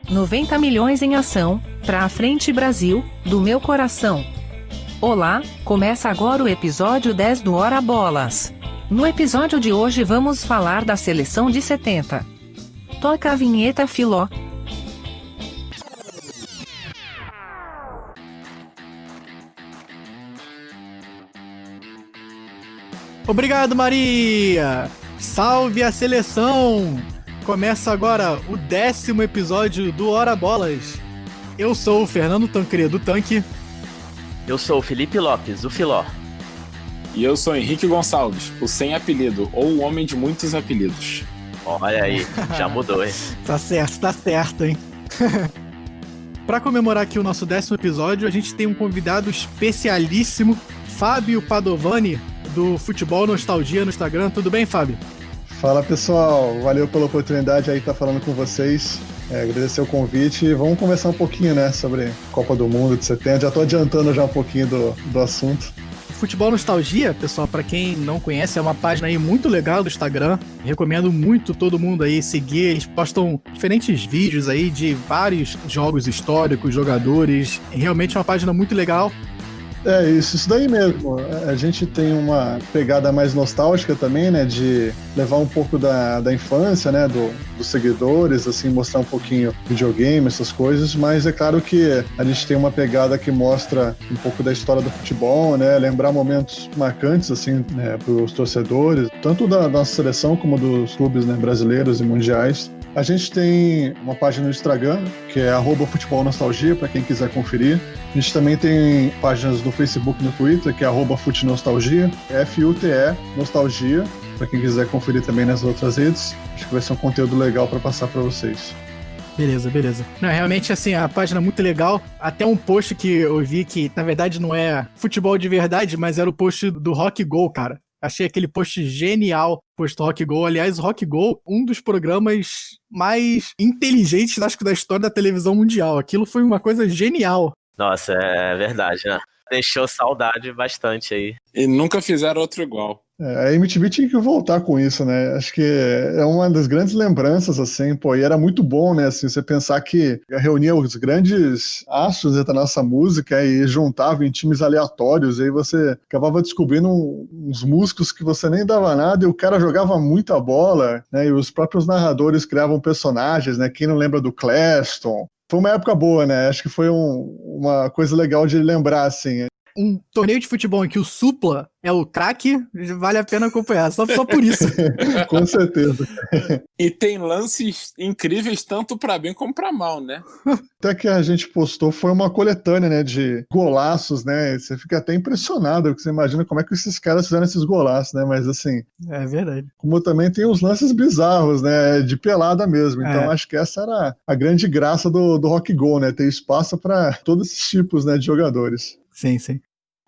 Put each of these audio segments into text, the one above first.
90 milhões em ação, pra frente Brasil, do meu coração. Olá, começa agora o episódio 10 do Ora Bolas. No episódio de hoje vamos falar da seleção de 70. Toca a vinheta, Filó. Obrigado, Maria! Salve a seleção! Começa agora o 10º episódio do Ora Bolas. Eu sou o Fernando Tancredo Tanque. Eu sou o Felipe Lopes, o Filó. E eu sou Henrique Gonçalves, o sem apelido, ou o homem de muitos apelidos. Olha aí, já mudou, hein? Tá certo, hein? Pra comemorar aqui o nosso 10º episódio, a gente tem um convidado especialíssimo, Fábio Padovani, do Futebol Nostalgia no Instagram. Tudo bem, Fábio? Fala, pessoal, valeu pela oportunidade aí de estar falando com vocês, agradecer o convite e vamos conversar um pouquinho, né, sobre Copa do Mundo de 70, já tô adiantando já um pouquinho do assunto. Futebol Nostalgia, pessoal, pra quem não conhece, é uma página aí muito legal do Instagram, recomendo muito todo mundo aí seguir, eles postam diferentes vídeos aí de vários jogos históricos, jogadores, realmente é uma página muito legal. É isso daí mesmo. A gente tem uma pegada mais nostálgica também, né, de levar um pouco da infância, né, dos seguidores, assim, mostrar um pouquinho videogame, essas coisas, mas é claro que a gente tem uma pegada que mostra um pouco da história do futebol, né, lembrar momentos marcantes, assim, né, para os torcedores, tanto da nossa seleção como dos clubes, né, brasileiros e mundiais. A gente tem uma página no Instagram, que é @futebolnostalgia, para quem quiser conferir. A gente também tem páginas no Facebook e no Twitter, que é @futenostalgia, FUTE Nostalgia, para quem quiser conferir também nas outras redes. Acho que vai ser um conteúdo legal para passar para vocês. Beleza. Não, realmente, assim, a página é muito legal. Até um post que eu vi que, na verdade, não é futebol de verdade, mas era o post do Rock Go, cara. Achei aquele post genial, post do Rock Go. Aliás, o Rock Go, um dos programas mais inteligentes, acho que, da história da televisão mundial. Aquilo foi uma coisa genial. Nossa, é verdade, né? Deixou saudade bastante aí. E nunca fizeram outro igual. A MTV tinha que voltar com isso, né? Acho que é uma das grandes lembranças, assim, pô, e era muito bom, né? Assim, você pensar que reunia os grandes astros da nossa música e juntava em times aleatórios, e aí você acabava descobrindo uns músicos que você nem dava nada e o cara jogava muita bola, né? E os próprios narradores criavam personagens, né? Quem não lembra do Claston? Foi uma época boa, né? Acho que foi uma coisa legal de lembrar, assim. Um torneio de futebol em que o Supla é o craque, vale a pena acompanhar, só por isso. Com certeza. E tem lances incríveis tanto pra bem como pra mal, né? Até que a gente postou foi uma coletânea, né, de golaços, né? Você fica até impressionado, porque você imagina como é que esses caras fizeram esses golaços, né? Mas assim... É verdade. Como também tem os lances bizarros, né? De pelada mesmo. Então acho que essa era a grande graça do Rock Go, né? Ter espaço para todos esses tipos, né, de jogadores. Sim.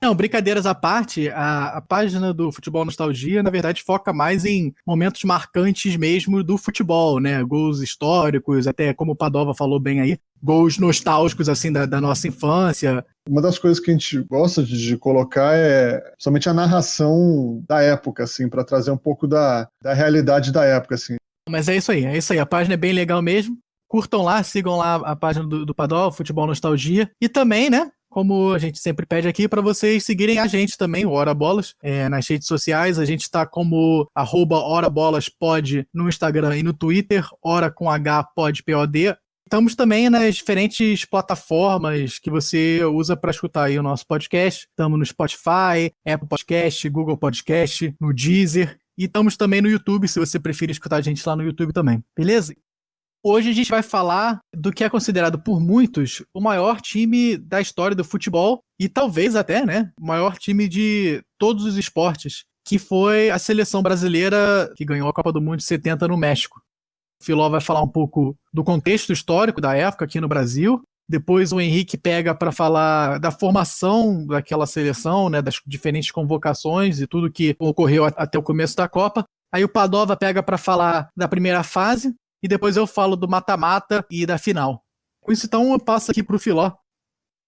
Não, brincadeiras à parte, a página do Futebol Nostalgia, na verdade, foca mais em momentos marcantes mesmo do futebol, né? Gols históricos, até como o Padova falou bem aí, gols nostálgicos, assim, da nossa infância. Uma das coisas que a gente gosta de colocar é somente a narração da época, assim, para trazer um pouco da realidade da época, assim. Mas é isso aí, a página é bem legal mesmo. Curtam lá, sigam lá a página do Padova, Futebol Nostalgia. E também, né? Como a gente sempre pede aqui, para vocês seguirem a gente também, o Ora Bolas, nas redes sociais. A gente está como @orabolaspod no Instagram e no Twitter, Ora com H, pod, P-O-D. Estamos também nas diferentes plataformas que você usa para escutar aí o nosso podcast. Estamos no Spotify, Apple Podcast, Google Podcast, no Deezer. E estamos também no YouTube, se você preferir escutar a gente lá no YouTube também. Beleza? Hoje a gente vai falar do que é considerado por muitos o maior time da história do futebol e talvez até, né, o maior time de todos os esportes, que foi a seleção brasileira que ganhou a Copa do Mundo de 70 no México. O Filó vai falar um pouco do contexto histórico da época aqui no Brasil. Depois o Henrique pega para falar da formação daquela seleção, né, das diferentes convocações e tudo que ocorreu até o começo da Copa. Aí o Padova pega para falar da primeira fase. E depois eu falo do mata-mata e da final. Com isso, então, eu passo aqui pro Filó.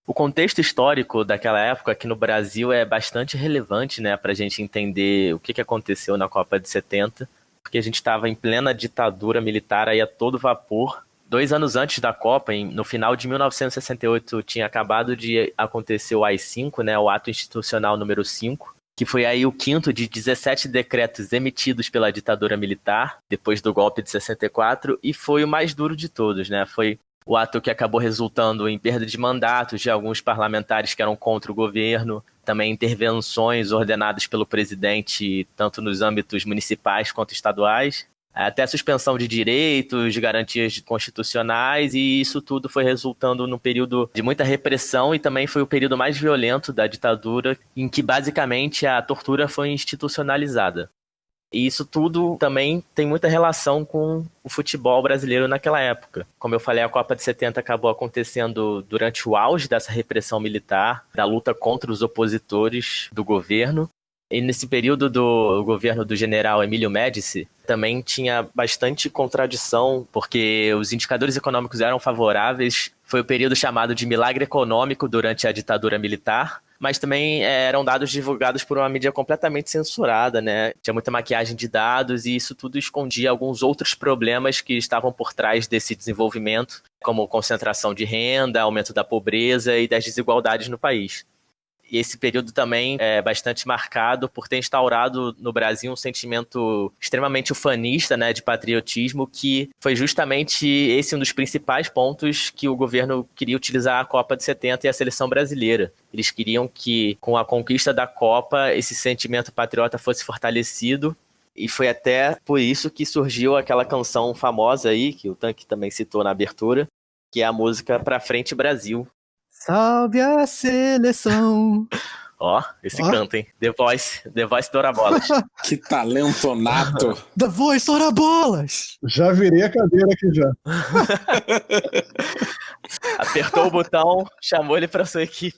O contexto histórico daquela época aqui no Brasil é bastante relevante, né, pra gente entender o que aconteceu na Copa de 70, porque a gente estava em plena ditadura militar aí a todo vapor, 2 anos antes da Copa, no final de 1968, tinha acabado de acontecer o AI-5, né, o Ato Institucional número 5, que foi aí o quinto de 17 decretos emitidos pela ditadura militar, depois do golpe de 64, e foi o mais duro de todos, né? Foi o ato que acabou resultando em perda de mandatos de alguns parlamentares que eram contra o governo, também intervenções ordenadas pelo presidente, tanto nos âmbitos municipais quanto estaduais, até suspensão de direitos, de garantias constitucionais, e isso tudo foi resultando num período de muita repressão e também foi o período mais violento da ditadura, em que basicamente a tortura foi institucionalizada. E isso tudo também tem muita relação com o futebol brasileiro naquela época. Como eu falei, a Copa de 70 acabou acontecendo durante o auge dessa repressão militar, da luta contra os opositores do governo. E nesse período do governo do general Emílio Médici, também tinha bastante contradição, porque os indicadores econômicos eram favoráveis. Foi o período chamado de milagre econômico durante a ditadura militar, mas também eram dados divulgados por uma mídia completamente censurada, né? Tinha muita maquiagem de dados e isso tudo escondia alguns outros problemas que estavam por trás desse desenvolvimento, como concentração de renda, aumento da pobreza e das desigualdades no país. E esse período também é bastante marcado por ter instaurado no Brasil um sentimento extremamente ufanista, né, de patriotismo, que foi justamente esse um dos principais pontos que o governo queria utilizar a Copa de 70 e a seleção brasileira. Eles queriam que, com a conquista da Copa, esse sentimento patriota fosse fortalecido. E foi até por isso que surgiu aquela canção famosa aí, que o Tanque também citou na abertura, que é a música Pra Frente Brasil. Salve a seleção! Ó, esse canto, hein? The Voice do Orabolas. Que talento nato! The Voice Ora Bolas! Já virei a cadeira aqui já. Apertou o botão, chamou ele pra sua equipe.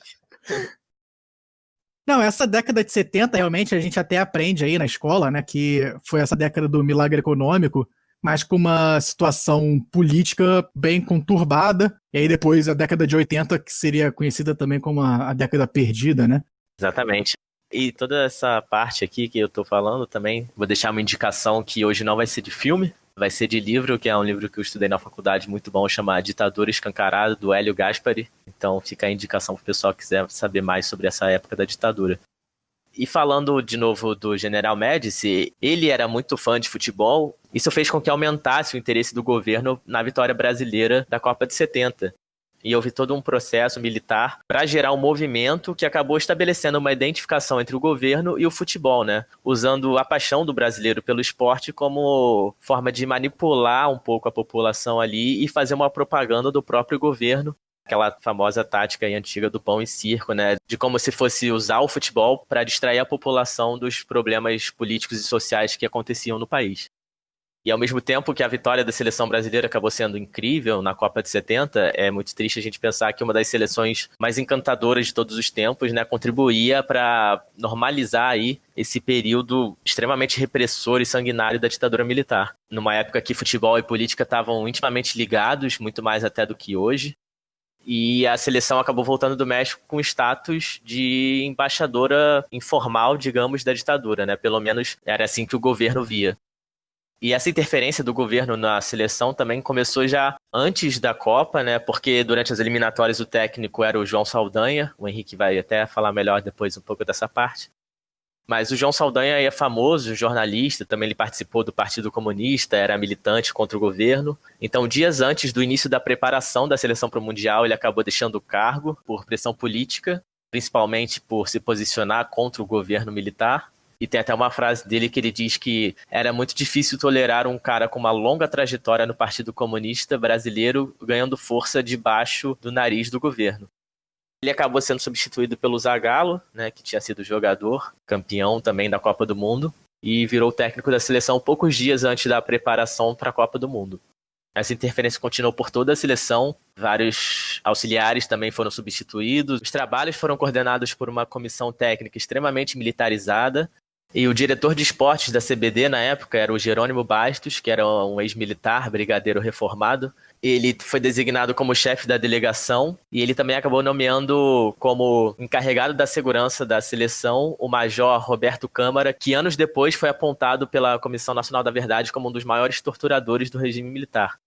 Não, essa década de 70, realmente, a gente até aprende aí na escola, né, que foi essa década do milagre econômico, mas com uma situação política bem conturbada. E aí depois a década de 80, que seria conhecida também como a década perdida, né? Exatamente. E toda essa parte aqui que eu tô falando também, vou deixar uma indicação que hoje não vai ser de filme, vai ser de livro, que é um livro que eu estudei na faculdade muito bom, chama Ditadura Escancarada, do Hélio Gaspari. Então fica a indicação pro pessoal que quiser saber mais sobre essa época da ditadura. E falando de novo do General Médici, ele era muito fã de futebol. Isso fez com que aumentasse o interesse do governo na vitória brasileira da Copa de 70. E houve todo um processo militar para gerar um movimento que acabou estabelecendo uma identificação entre o governo e o futebol, né? Usando a paixão do brasileiro pelo esporte como forma de manipular um pouco a população ali e fazer uma propaganda do próprio governo. Aquela famosa tática aí antiga do pão e circo, né? De como se fosse usar o futebol para distrair a população dos problemas políticos e sociais que aconteciam no país. E ao mesmo tempo que a vitória da seleção brasileira acabou sendo incrível na Copa de 70, é muito triste a gente pensar que uma das seleções mais encantadoras de todos os tempos, né, contribuía para normalizar aí esse período extremamente repressor e sanguinário da ditadura militar. Numa época que futebol e política estavam intimamente ligados, muito mais até do que hoje. E a seleção acabou voltando do México com status de embaixadora informal, digamos, da ditadura, né? Pelo menos era assim que o governo via. E essa interferência do governo na seleção também começou já antes da Copa, né? Porque durante as eliminatórias o técnico era o João Saldanha. O Henrique vai até falar melhor depois um pouco dessa parte. Mas o João Saldanha é famoso, jornalista, também ele participou do Partido Comunista, era militante contra o governo. Então, dias antes do início da preparação da seleção para o Mundial, ele acabou deixando o cargo por pressão política, principalmente por se posicionar contra o governo militar. E tem até uma frase dele que ele diz que era muito difícil tolerar um cara com uma longa trajetória no Partido Comunista brasileiro ganhando força debaixo do nariz do governo. Ele acabou sendo substituído pelo Zagallo, né, que tinha sido jogador, campeão também da Copa do Mundo, e virou técnico da seleção poucos dias antes da preparação para a Copa do Mundo. Essa interferência continuou por toda a seleção, vários auxiliares também foram substituídos, os trabalhos foram coordenados por uma comissão técnica extremamente militarizada, e o diretor de esportes da CBD na época era o Jerônimo Bastos, que era um ex-militar, brigadeiro reformado. Ele foi designado como chefe da delegação e ele também acabou nomeando como encarregado da segurança da seleção o major Roberto Câmara, que anos depois foi apontado pela Comissão Nacional da Verdade como um dos maiores torturadores do regime militar.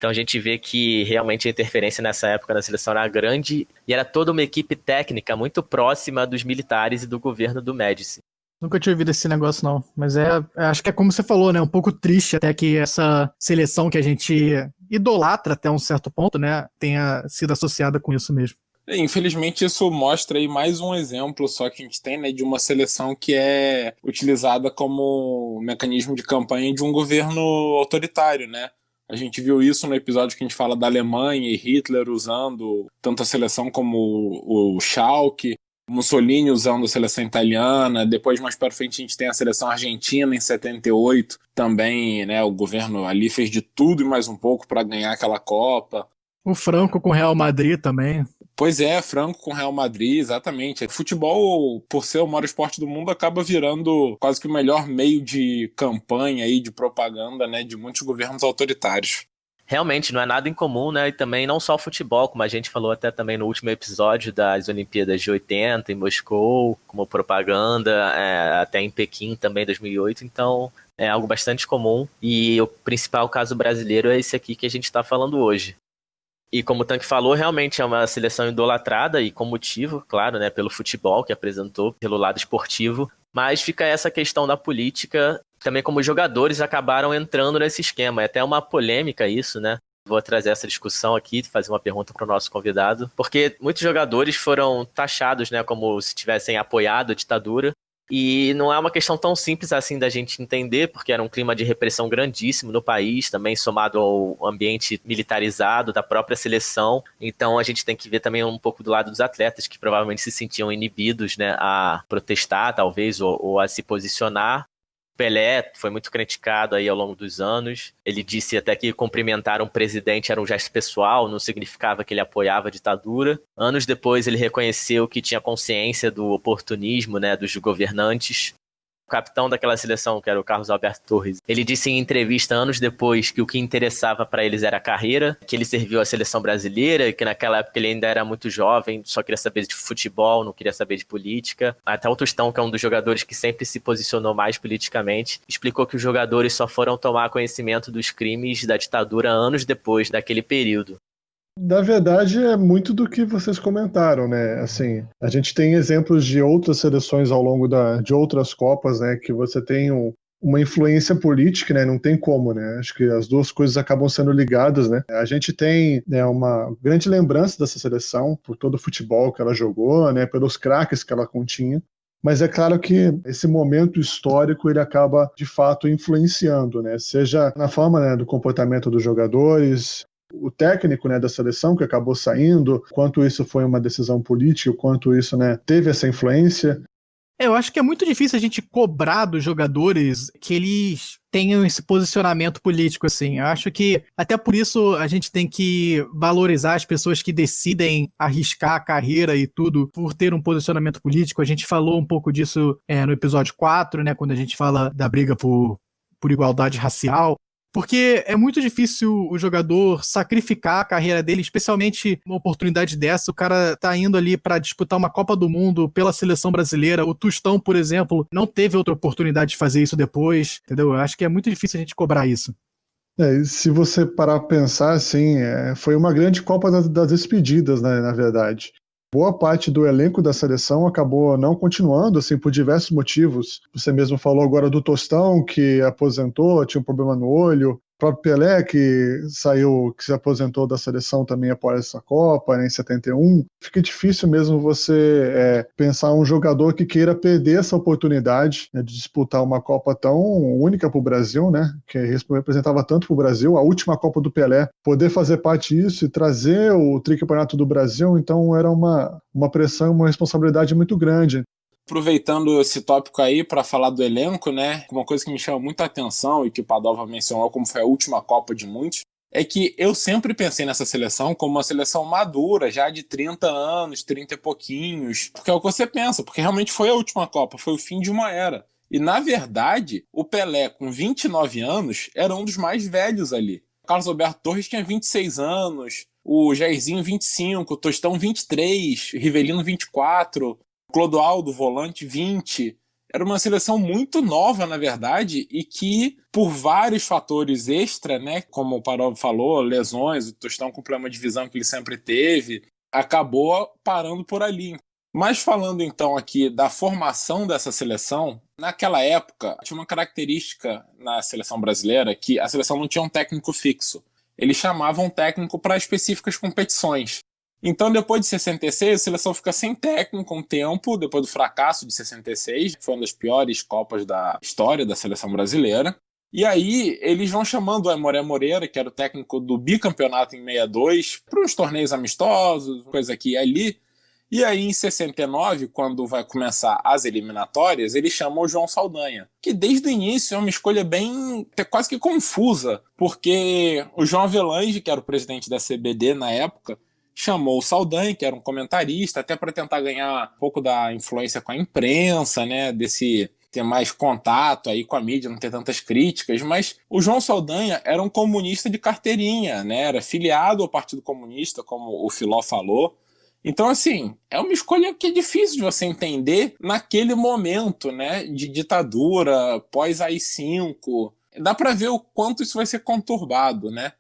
Então a gente vê que realmente a interferência nessa época na seleção era grande e era toda uma equipe técnica muito próxima dos militares e do governo do Médici. Nunca tinha ouvido esse negócio, não. Mas acho que é como você falou, né? Um pouco triste até que essa seleção que a gente idolatra até um certo ponto, né? Tenha sido associada com isso mesmo. Infelizmente, isso mostra aí mais um exemplo só que a gente tem, né, de uma seleção que é utilizada como mecanismo de campanha de um governo autoritário, né? A gente viu isso no episódio que a gente fala da Alemanha e Hitler usando tanto a seleção como o Schalke, Mussolini usando a seleção italiana, depois mais para frente a gente tem a seleção argentina em 78, também, né, o governo ali fez de tudo e mais um pouco para ganhar aquela Copa. O Franco com o Real Madrid também. Pois é, Franco com Real Madrid, exatamente. Futebol, por ser o maior esporte do mundo, acaba virando quase que o melhor meio de campanha e de propaganda, né, de muitos governos autoritários. Realmente, não é nada incomum, né? E também não só o futebol, como a gente falou até também no último episódio das Olimpíadas de 80, em Moscou, como propaganda, até em Pequim também, 2008. Então, é algo bastante comum. E o principal caso brasileiro é esse aqui que a gente está falando hoje. E como o Tanque falou, realmente é uma seleção idolatrada e com motivo, claro, né? Pelo futebol que apresentou, pelo lado esportivo. Mas fica essa questão da política, também como os jogadores acabaram entrando nesse esquema. É até uma polêmica isso, né? Vou trazer essa discussão aqui, fazer uma pergunta para o nosso convidado. Porque muitos jogadores foram taxados, né, como se tivessem apoiado a ditadura. E não é uma questão tão simples assim da gente entender, porque era um clima de repressão grandíssimo no país, também somado ao ambiente militarizado da própria seleção. Então a gente tem que ver também um pouco do lado dos atletas, que provavelmente se sentiam inibidos, né, a protestar, talvez, ou a se posicionar. Pelé foi muito criticado aí ao longo dos anos. Ele disse até que cumprimentar um presidente era um gesto pessoal, não significava que ele apoiava a ditadura. Anos depois ele reconheceu que tinha consciência do oportunismo, né, dos governantes. O capitão daquela seleção, que era o Carlos Alberto Torres, ele disse em entrevista anos depois que o que interessava para eles era a carreira, que ele serviu à seleção brasileira e que naquela época ele ainda era muito jovem, só queria saber de futebol, não queria saber de política. Até o Tostão, que é um dos jogadores que sempre se posicionou mais politicamente, explicou que os jogadores só foram tomar conhecimento dos crimes da ditadura anos depois daquele período. Na verdade, é muito do que vocês comentaram, né? Assim, a gente tem exemplos de outras seleções ao longo de outras Copas, né? Que você tem uma influência política, né? Não tem como, né? Acho que as duas coisas acabam sendo ligadas, né? A gente tem, né, uma grande lembrança dessa seleção por todo o futebol que ela jogou, né? Pelos craques que ela continha. Mas é claro que esse momento histórico ele acaba, de fato, influenciando, né? Seja na forma, né, do comportamento dos jogadores, o técnico, né, da seleção que acabou saindo, quanto isso foi uma decisão política, quanto isso, né, teve essa influência. Eu acho que é muito difícil a gente cobrar dos jogadores que eles tenham esse posicionamento político, assim. Eu acho que até por isso a gente tem que valorizar as pessoas que decidem arriscar a carreira e tudo por ter um posicionamento político. A gente falou um pouco disso no episódio 4, né, quando a gente fala da briga por igualdade racial. Porque é muito difícil o jogador sacrificar a carreira dele, especialmente uma oportunidade dessa. O cara tá indo ali para disputar uma Copa do Mundo pela seleção brasileira. O Tostão, por exemplo, não teve outra oportunidade de fazer isso depois, entendeu? Eu acho que é muito difícil a gente cobrar isso. Se você parar para pensar, assim, foi uma grande Copa das despedidas, né, na verdade. Boa parte do elenco da seleção acabou não continuando, assim, por diversos motivos. Você mesmo falou agora do Tostão, que aposentou, tinha um problema no olho. O próprio Pelé, que se aposentou da seleção também após essa Copa, né, em 71. Fica difícil mesmo você pensar um jogador que queira perder essa oportunidade, né, de disputar uma Copa tão única para o Brasil, né, que representava tanto para o Brasil, a última Copa do Pelé, poder fazer parte disso e trazer o tricampeonato do Brasil, então era uma pressão, uma responsabilidade muito grande. Aproveitando esse tópico aí para falar do elenco, né? Uma coisa que me chama muita atenção e que o Padova mencionou como foi a última Copa de muitos, é que eu sempre pensei nessa seleção como uma seleção madura, já de 30 anos, 30 e pouquinhos, porque é o que você pensa, porque realmente foi a última Copa, foi o fim de uma era. E, na verdade, o Pelé, com 29 anos, era um dos mais velhos ali. O Carlos Alberto Torres tinha 26 anos, o Jairzinho 25, o Tostão 23, Rivelino 24... Clodoaldo, volante, 20. era uma seleção muito nova, na verdade, e que, por vários fatores extra, né, como o Parov falou, lesões, o Tostão com problema de visão que ele sempre teve, acabou parando por ali. Mas falando então aqui da formação dessa seleção, naquela época tinha uma característica na seleção brasileira que a seleção não tinha um técnico fixo. Eles chamavam um técnico para específicas competições. Então, depois de 66, a seleção fica sem técnico um tempo, depois do fracasso de 66, que foi uma das piores Copas da história da seleção brasileira. E aí, eles vão chamando o Aimoré Moreira, que era o técnico do bicampeonato em 62, para uns torneios amistosos, coisa aqui e ali. E aí, em 69, quando vai começar as eliminatórias, eles chamam o João Saldanha, que desde o início é uma escolha bem, quase que confusa, porque o João Avelange, que era o presidente da CBD na época, chamou o Saldanha, que era um comentarista, até para tentar ganhar um pouco da influência com a imprensa, né, desse ter mais contato aí com a mídia, não ter tantas críticas, mas o João Saldanha era um comunista de carteirinha, né, era filiado ao Partido Comunista, como o Filó falou. Então, assim, é uma escolha que é difícil de você entender naquele momento, né, de ditadura, pós-AI-5. Dá para ver o quanto isso vai ser conturbado, né?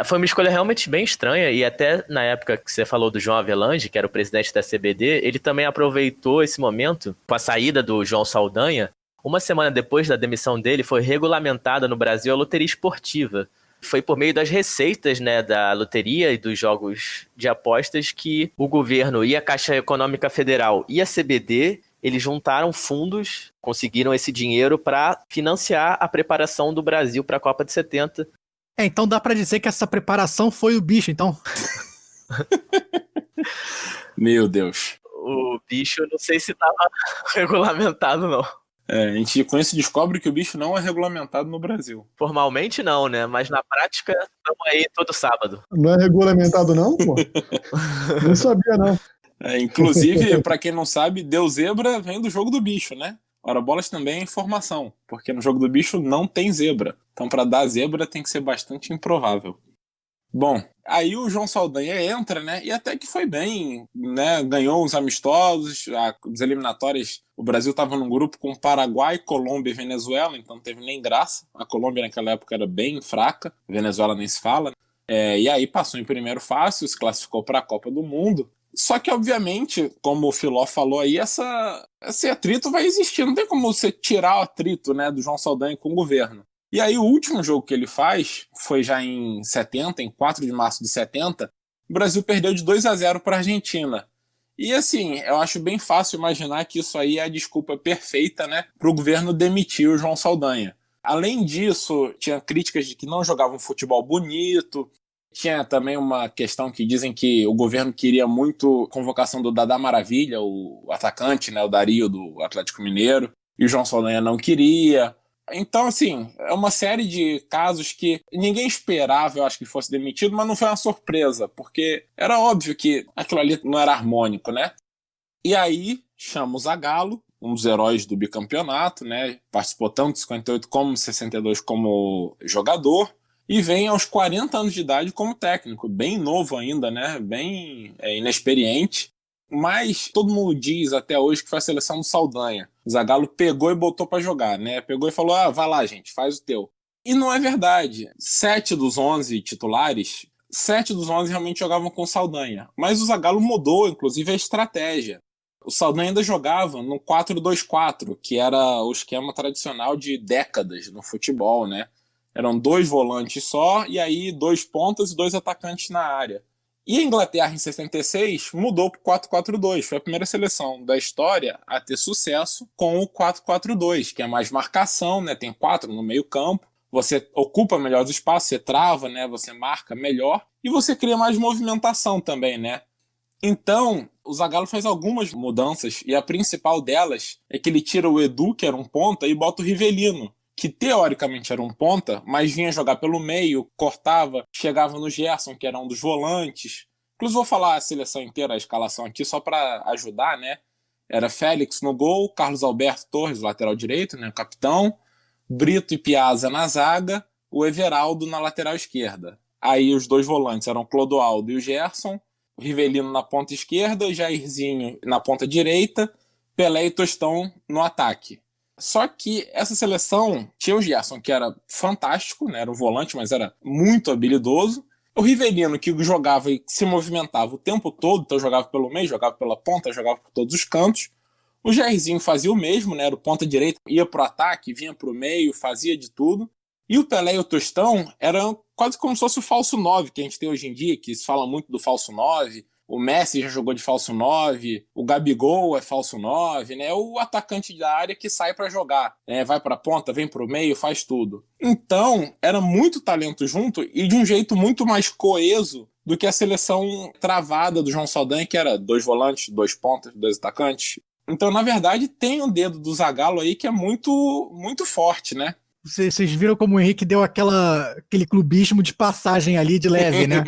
Foi uma escolha realmente bem estranha, e até na época que você falou do João Avelange, que era o presidente da CBD, ele também aproveitou esse momento, com a saída do João Saldanha. Uma semana depois da demissão dele, foi regulamentada no Brasil a loteria esportiva. Foi por meio das receitas, né, da loteria e dos jogos de apostas que o governo e a Caixa Econômica Federal e a CBD, eles juntaram fundos, conseguiram esse dinheiro para financiar a preparação do Brasil para a Copa de 70. Então dá pra dizer que essa preparação foi o bicho, então. Meu Deus. O bicho, não sei se estava regulamentado, não. A gente com isso descobre que o bicho não é regulamentado no Brasil. Formalmente não, né? Mas na prática, estamos aí todo sábado. Não é regulamentado não, pô? Não sabia, não. Inclusive, para quem não sabe, deu zebra vem do jogo do bicho, né? Ora, bolas também é informação, porque no jogo do bicho não tem zebra. Então, para dar zebra tem que ser bastante improvável. Bom, aí o João Saldanha entra, né? E até que foi bem, né? Ganhou os amistosos, as eliminatórias. O Brasil estava num grupo com Paraguai, Colômbia e Venezuela, então não teve nem graça. A Colômbia naquela época era bem fraca, a Venezuela nem se fala. E aí passou em primeiro fácil, se classificou para a Copa do Mundo. Só que, obviamente, como o Filó falou aí, esse atrito vai existir. Não tem como você tirar o atrito, né, do João Saldanha com o governo. E aí o último jogo que ele faz foi já em 70, em 4 de março de 70, o Brasil perdeu de 2-0 para a Argentina. E assim, eu acho bem fácil imaginar que isso aí é a desculpa perfeita, né, para o governo demitir o João Saldanha. Além disso, tinha críticas de que não jogava um futebol bonito. Tinha também uma questão que dizem que o governo queria muito a convocação do Dadá Maravilha, o atacante, né, o Dario do Atlético Mineiro, e o João Saldanha não queria. Então, assim, é uma série de casos que ninguém esperava, eu acho, que fosse demitido, mas não foi uma surpresa, porque era óbvio que aquilo ali não era harmônico, né? E aí, chama o Zagallo, um dos heróis do bicampeonato, né? Participou tanto de 58 como 62 como jogador, e vem aos 40 anos de idade como técnico, bem novo ainda, né? Bem inexperiente. Mas todo mundo diz até hoje que foi a seleção do Saldanha. O Zagallo pegou e botou pra jogar, né? Pegou e falou, vai lá, gente, faz o teu. E não é verdade. 7 dos 11 titulares, 7 dos 11 realmente jogavam com o Saldanha. Mas o Zagallo mudou, inclusive, a estratégia. O Saldanha ainda jogava no 4-2-4, que era o esquema tradicional de décadas no futebol, né? Eram 2 volantes só, e aí 2 pontas e 2 atacantes na área. E a Inglaterra, em 66, mudou para o 4-4-2. Foi a primeira seleção da história a ter sucesso com o 4-4-2, que é mais marcação, né? Tem 4 no meio campo. Você ocupa melhor os espaços, você trava, né? Você marca melhor. E você cria mais movimentação também, né? Então, o Zagallo faz algumas mudanças, e a principal delas é que ele tira o Edu, que era um ponta, e bota o Rivelino, que teoricamente era um ponta, mas vinha jogar pelo meio, cortava, chegava no Gerson, que era um dos volantes. Inclusive vou falar a seleção inteira, a escalação aqui, só para ajudar, né? Era Félix no gol, Carlos Alberto Torres, lateral direito, né, capitão, Brito e Piazza na zaga, o Everaldo na lateral esquerda. Aí os 2 volantes eram Clodoaldo e o Gerson, o Rivelino na ponta esquerda, Jairzinho na ponta direita, Pelé e Tostão no ataque. Só que essa seleção tinha o Gerson, que era fantástico, né? Era um volante, mas era muito habilidoso. O Rivelino, que jogava e se movimentava o tempo todo, então jogava pelo meio, jogava pela ponta, jogava por todos os cantos. O Jairzinho fazia o mesmo, né? Era o ponta direita, ia pro ataque, vinha pro meio, fazia de tudo. E o Pelé e o Tostão eram quase como se fosse o falso 9 que a gente tem hoje em dia, que se fala muito do falso 9. O Messi já jogou de falso 9, o Gabigol é falso 9, né? O atacante da área que sai para jogar, né? Vai para a ponta, vem para o meio, faz tudo. Então, era muito talento junto e de um jeito muito mais coeso do que a seleção travada do João Saldanha, que era 2 volantes, 2 pontas, 2 atacantes. Então, na verdade, tem o dedo do Zagallo aí que é muito, muito forte, né? Vocês viram como o Henrique deu aquele clubismo de passagem ali de leve, né?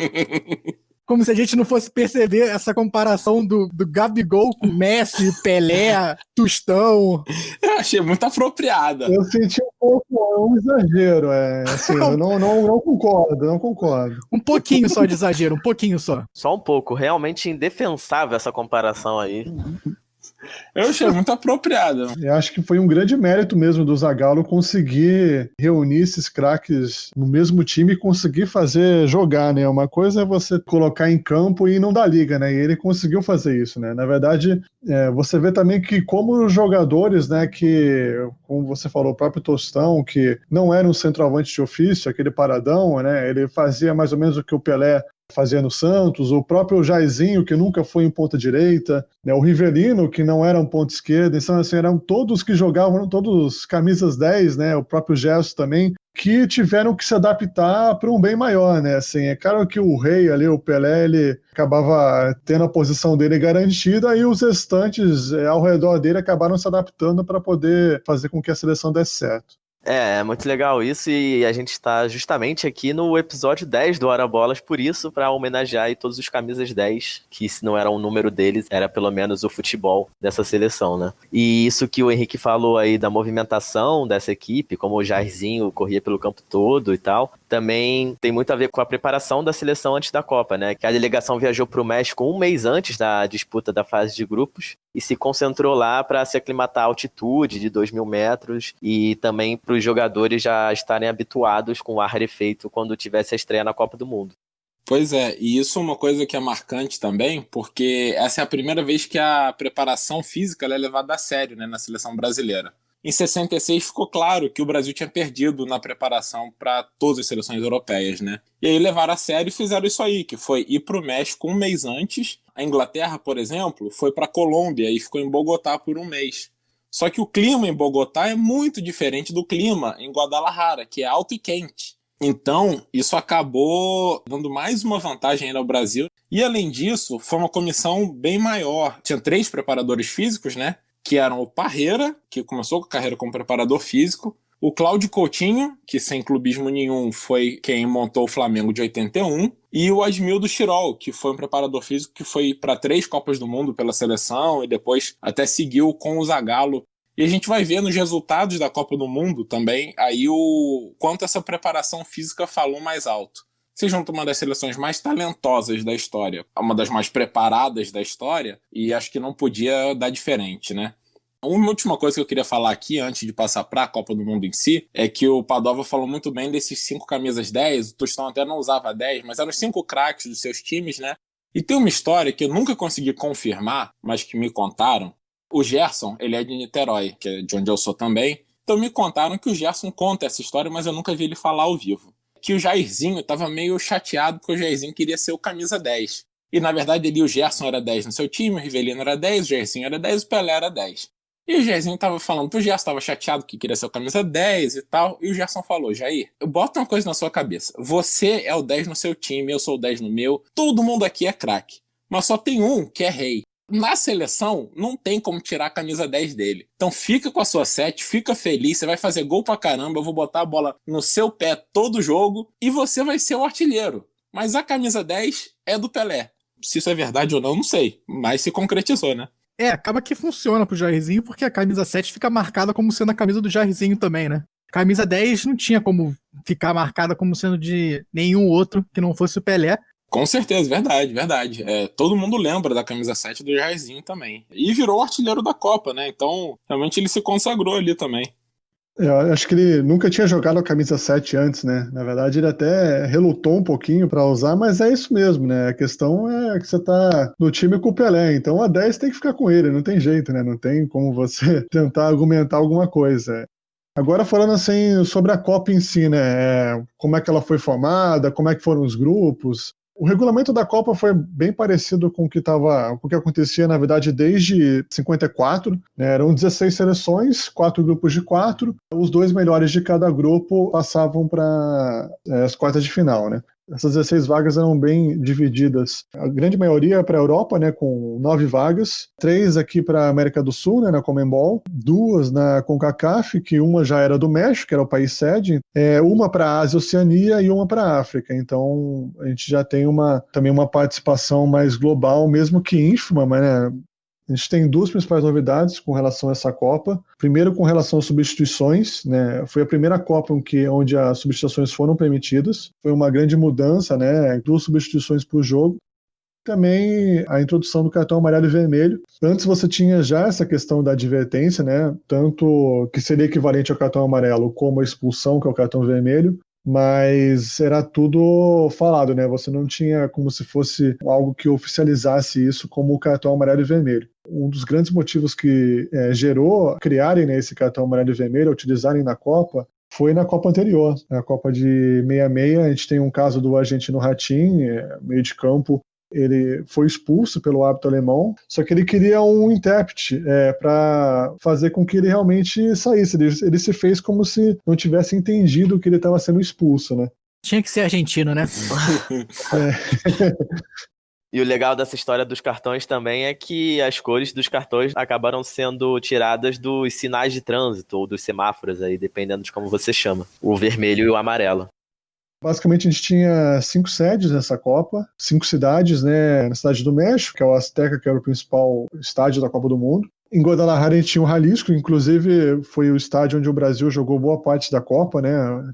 Como se a gente não fosse perceber essa comparação do Gabigol com Messi, Pelé, Tostão. Eu achei muito apropriada. Eu senti um pouco um exagero, assim, eu não concordo. Um pouquinho só de exagero, um pouquinho só. Só um pouco, realmente indefensável essa comparação aí. Eu achei muito apropriado. Eu acho que foi um grande mérito mesmo do Zagallo conseguir reunir esses craques no mesmo time e conseguir fazer jogar, né? Uma coisa é você colocar em campo e não dar liga, né? E ele conseguiu fazer isso, né? Na verdade, você vê também que como os jogadores, né, que, como você falou, o próprio Tostão, que não era um centroavante de ofício, aquele paradão, né? Ele fazia mais ou menos o que o Pelé fazia no Santos, o próprio Jairzinho, que nunca foi em ponta direita, né, o Rivelino, que não era um ponta esquerda, então assim, eram todos que jogavam, todos camisas 10, né, o próprio Gerson também, que tiveram que se adaptar para um bem maior, né, assim, é claro que o rei ali, o Pelé, ele acabava tendo a posição dele garantida e os restantes ao redor dele acabaram se adaptando para poder fazer com que a seleção desse certo. É muito legal isso e a gente está justamente aqui no episódio 10 do Hora Bolas, por isso, para homenagear aí todos os camisas 10, que se não era o número deles, era pelo menos o futebol dessa seleção, né? E isso que o Henrique falou aí da movimentação dessa equipe, como o Jairzinho corria pelo campo todo e tal, também tem muito a ver com a preparação da seleção antes da Copa, né? Que a delegação viajou para o México um mês antes da disputa da fase de grupos e se concentrou lá para se aclimatar à altitude de 2.000 metros e também para os jogadores já estarem habituados com o ar rarefeito quando tivesse a estreia na Copa do Mundo. Pois é, e isso é uma coisa que é marcante também, porque essa é a primeira vez que a preparação física é levada a sério, né, na seleção brasileira. Em 66 ficou claro que o Brasil tinha perdido na preparação para todas as seleções europeias, né? E aí levaram a sério e fizeram isso aí, que foi ir para o México um mês antes. A Inglaterra, por exemplo, foi para a Colômbia e ficou em Bogotá por um mês. Só que o clima em Bogotá é muito diferente do clima em Guadalajara, que é alto e quente. Então, isso acabou dando mais uma vantagem ainda ao Brasil. E, além disso, foi uma comissão bem maior. Tinha 3 preparadores físicos, né? Que eram o Parreira, que começou com a carreira como preparador físico, o Cláudio Coutinho, que sem clubismo nenhum foi quem montou o Flamengo de 81, e o Asmildo Chirol, que foi um preparador físico que foi para 3 Copas do Mundo pela seleção e depois até seguiu com o Zagallo. E a gente vai ver nos resultados da Copa do Mundo também aí o quanto essa preparação física falou mais alto. Se junta uma das seleções mais talentosas da história, uma das mais preparadas da história, e acho que não podia dar diferente, né? Uma última coisa que eu queria falar aqui, antes de passar para a Copa do Mundo em si, é que o Padova falou muito bem desses 5 camisas 10, o Tostão até não usava 10, mas eram os 5 craques dos seus times, né? E tem uma história que eu nunca consegui confirmar, mas que me contaram. O Gerson, ele é de Niterói, que é de onde eu sou também, então me contaram que o Gerson conta essa história, mas eu nunca vi ele falar ao vivo. Que o Jairzinho estava meio chateado porque o Jairzinho queria ser o camisa 10. E na verdade ele e o Gerson era 10 no seu time, o Rivelino era 10, o Jairzinho era 10, o Pelé era 10. E o Jairzinho estava falando pro Gerson, estava chateado que queria ser o camisa 10 e tal, e o Gerson falou: Jair, bota uma coisa na sua cabeça, você é o 10 no seu time, eu sou o 10 no meu, todo mundo aqui é craque, mas só tem um que é rei. Na seleção, não tem como tirar a camisa 10 dele. Então fica com a sua 7, fica feliz, você vai fazer gol pra caramba, eu vou botar a bola no seu pé todo jogo e você vai ser o artilheiro. Mas a camisa 10 é do Pelé. Se isso é verdade ou não, não sei, mas se concretizou, né? Acaba que funciona pro Jairzinho, porque a camisa 7 fica marcada como sendo a camisa do Jairzinho também, né? Camisa 10 não tinha como ficar marcada como sendo de nenhum outro que não fosse o Pelé. Com certeza, verdade, verdade. Todo mundo lembra da camisa 7 do Jairzinho também. E virou artilheiro da Copa, né? Então, realmente ele se consagrou ali também. Eu acho que ele nunca tinha jogado a camisa 7 antes, né? Na verdade, ele até relutou um pouquinho para usar, mas é isso mesmo, né? A questão é que você tá no time com o Pelé, então a 10 tem que ficar com ele, não tem jeito, né? Não tem como você tentar argumentar alguma coisa. Agora falando assim sobre a Copa em si, né? Como é que ela foi formada, como é que foram os grupos. O regulamento da Copa foi bem parecido com o que acontecia, na verdade, desde 54. Né? Eram 16 seleções, 4 grupos de 4. Os 2 melhores de cada grupo passavam para as quartas de final, né? Essas 16 vagas eram bem divididas. A grande maioria para a Europa, né, com 9 vagas. 3 aqui para a América do Sul, né, na Conmebol. 2 na CONCACAF, que uma já era do México, que era o país sede. Uma para a Ásia e Oceania e uma para a África. Então a gente já tem também uma participação mais global, mesmo que ínfima, mas né, a gente tem 2 principais novidades com relação a essa Copa. Primeiro, com relação às substituições, né? Foi a primeira Copa onde as substituições foram permitidas. Foi uma grande mudança, né? 2 substituições por jogo. Também a introdução do cartão amarelo e vermelho. Antes você tinha já essa questão da advertência, né? Tanto que seria equivalente ao cartão amarelo como a expulsão, que é o cartão vermelho. Mas era tudo falado, né? Você não tinha como se fosse algo que oficializasse isso como o cartão amarelo e vermelho. Um dos grandes motivos que gerou criarem, né, esse cartão amarelo e vermelho, utilizarem na Copa, foi na Copa anterior. Na Copa de 66, a gente tem um caso do argentino Ratín, meio de campo. Ele foi expulso pelo árbitro alemão, só que ele queria um intérprete para fazer com que ele realmente saísse. Ele se fez como se não tivesse entendido que ele estava sendo expulso, né? Tinha que ser argentino, né? E o legal dessa história dos cartões também é que as cores dos cartões acabaram sendo tiradas dos sinais de trânsito ou dos semáforos, aí, dependendo de como você chama. O vermelho e o amarelo. Basicamente, a gente tinha 5 sedes nessa Copa, 5 cidades, né? Na cidade do México, que é o Azteca, que era o principal estádio da Copa do Mundo. Em Guadalajara, a gente tinha o Jalisco, inclusive foi o estádio onde o Brasil jogou boa parte da Copa, né?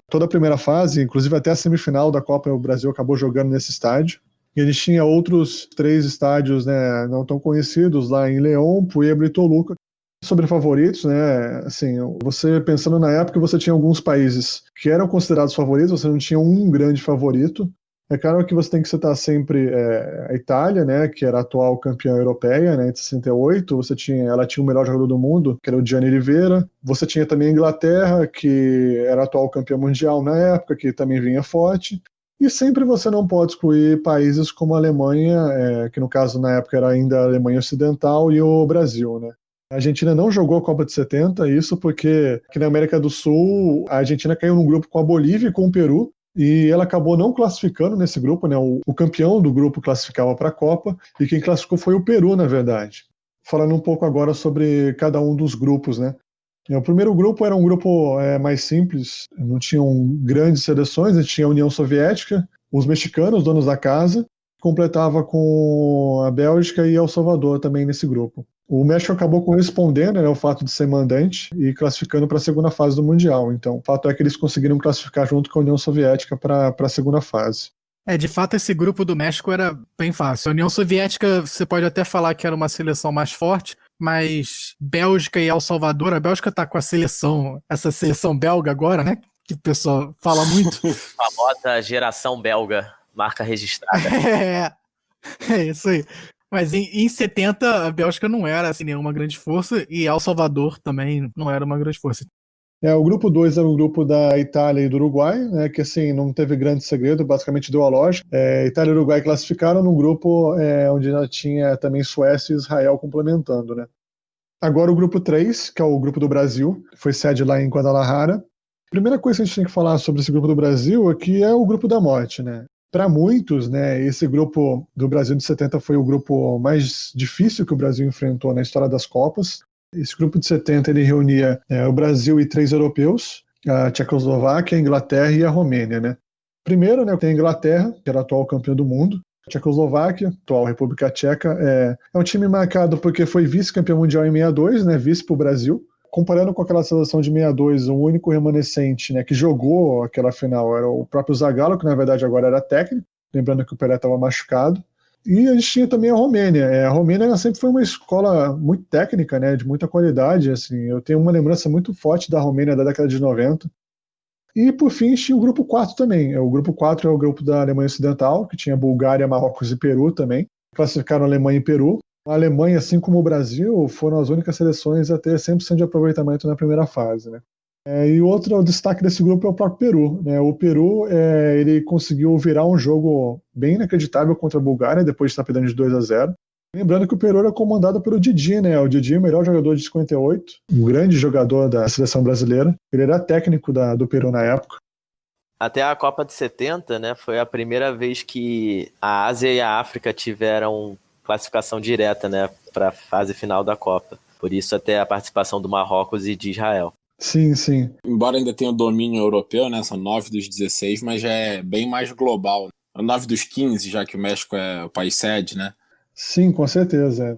Toda a primeira fase, inclusive até a semifinal da Copa, o Brasil acabou jogando nesse estádio. E a gente tinha outros 3 estádios, né, não tão conhecidos, lá em León, Puebla e Toluca. Sobre favoritos, né, assim, você pensando na época, você tinha alguns países que eram considerados favoritos, você não tinha um grande favorito. É claro que você tem que citar sempre a Itália, né, que era a atual campeã europeia, né, em 68, ela tinha o melhor jogador do mundo, que era o Gianni Rivera. Você tinha também a Inglaterra, que era a atual campeã mundial na época, que também vinha forte. E sempre você não pode excluir países como a Alemanha, que no caso na época era ainda a Alemanha Ocidental, e o Brasil, né. A Argentina não jogou a Copa de 70, isso porque aqui na América do Sul a Argentina caiu num grupo com a Bolívia e com o Peru, e ela acabou não classificando nesse grupo, né? O campeão do grupo classificava para a Copa, e quem classificou foi o Peru, na verdade. Falando um pouco agora sobre cada um dos grupos, né? O primeiro grupo era um grupo mais simples, não tinham grandes seleções, a gente tinha a União Soviética, os mexicanos, donos da casa, completava com a Bélgica e El Salvador também nesse grupo. O México acabou correspondendo, né, ao fato de ser mandante e classificando para a segunda fase do Mundial. Então, o fato é que eles conseguiram classificar junto com a União Soviética para a segunda fase. De fato, esse grupo do México era bem fácil. A União Soviética, você pode até falar que era uma seleção mais forte, mas Bélgica e El Salvador, a Bélgica tá com essa seleção belga agora, né? Que o pessoal fala muito. Famosa geração belga, marca registrada. É isso aí. Mas em 70, a Bélgica não era assim, nenhuma grande força, e El Salvador também não era uma grande força. O grupo 2 era o grupo da Itália e do Uruguai, né, que assim, não teve grande segredo, basicamente deu a lógica. Itália e Uruguai classificaram num grupo onde já tinha também Suécia e Israel complementando, né. Agora o grupo 3, que é o grupo do Brasil, foi sede lá em Guadalajara. A primeira coisa que a gente tem que falar sobre esse grupo do Brasil é que é o grupo da morte, né. Para muitos, né, esse grupo do Brasil de 70 foi o grupo mais difícil que o Brasil enfrentou na história das Copas. Esse grupo de 70 ele reunia o Brasil e 3 europeus, a Tchecoslováquia, a Inglaterra e a Romênia, né. Primeiro, né, tem a Inglaterra, que era a atual campeã do mundo. A Tchecoslováquia, atual República Tcheca, é um time marcado porque foi vice-campeão mundial em 62, né, vice para o Brasil. Comparando com aquela seleção de 62, o único remanescente, né, que jogou aquela final era o próprio Zagallo, que na verdade agora era técnico. lembrando que o Pelé estava machucado. E a gente tinha também a Romênia. A Romênia ela sempre foi uma escola muito técnica, né, de muita qualidade. Assim, eu tenho uma lembrança muito forte da Romênia da década de 90. E, por fim, tinha o grupo 4 também. O grupo 4 é o grupo da Alemanha Ocidental, que tinha Bulgária, Marrocos e Peru também. Classificaram Alemanha e Peru. A Alemanha, assim como o Brasil, foram as únicas seleções a ter 100% de aproveitamento na primeira fase, né? E outro destaque desse grupo é o próprio Peru, né? O Peru ele conseguiu virar um jogo bem inacreditável contra a Bulgária, depois de estar perdendo de 2-0. Lembrando que o Peru era comandado pelo Didi, né? O Didi, o melhor jogador de 58, um grande jogador da seleção brasileira. Ele era técnico do Peru na época. Até a Copa de 70, né, foi a primeira vez que a Ásia e a África tiveram classificação direta, né, para a fase final da Copa. Por isso até a participação do Marrocos e de Israel. Sim, sim. Embora ainda tenha o domínio europeu, né, são 9 dos 16, mas já é bem mais global. 9 dos 15, já que o México é o país sede, né? Sim, com certeza.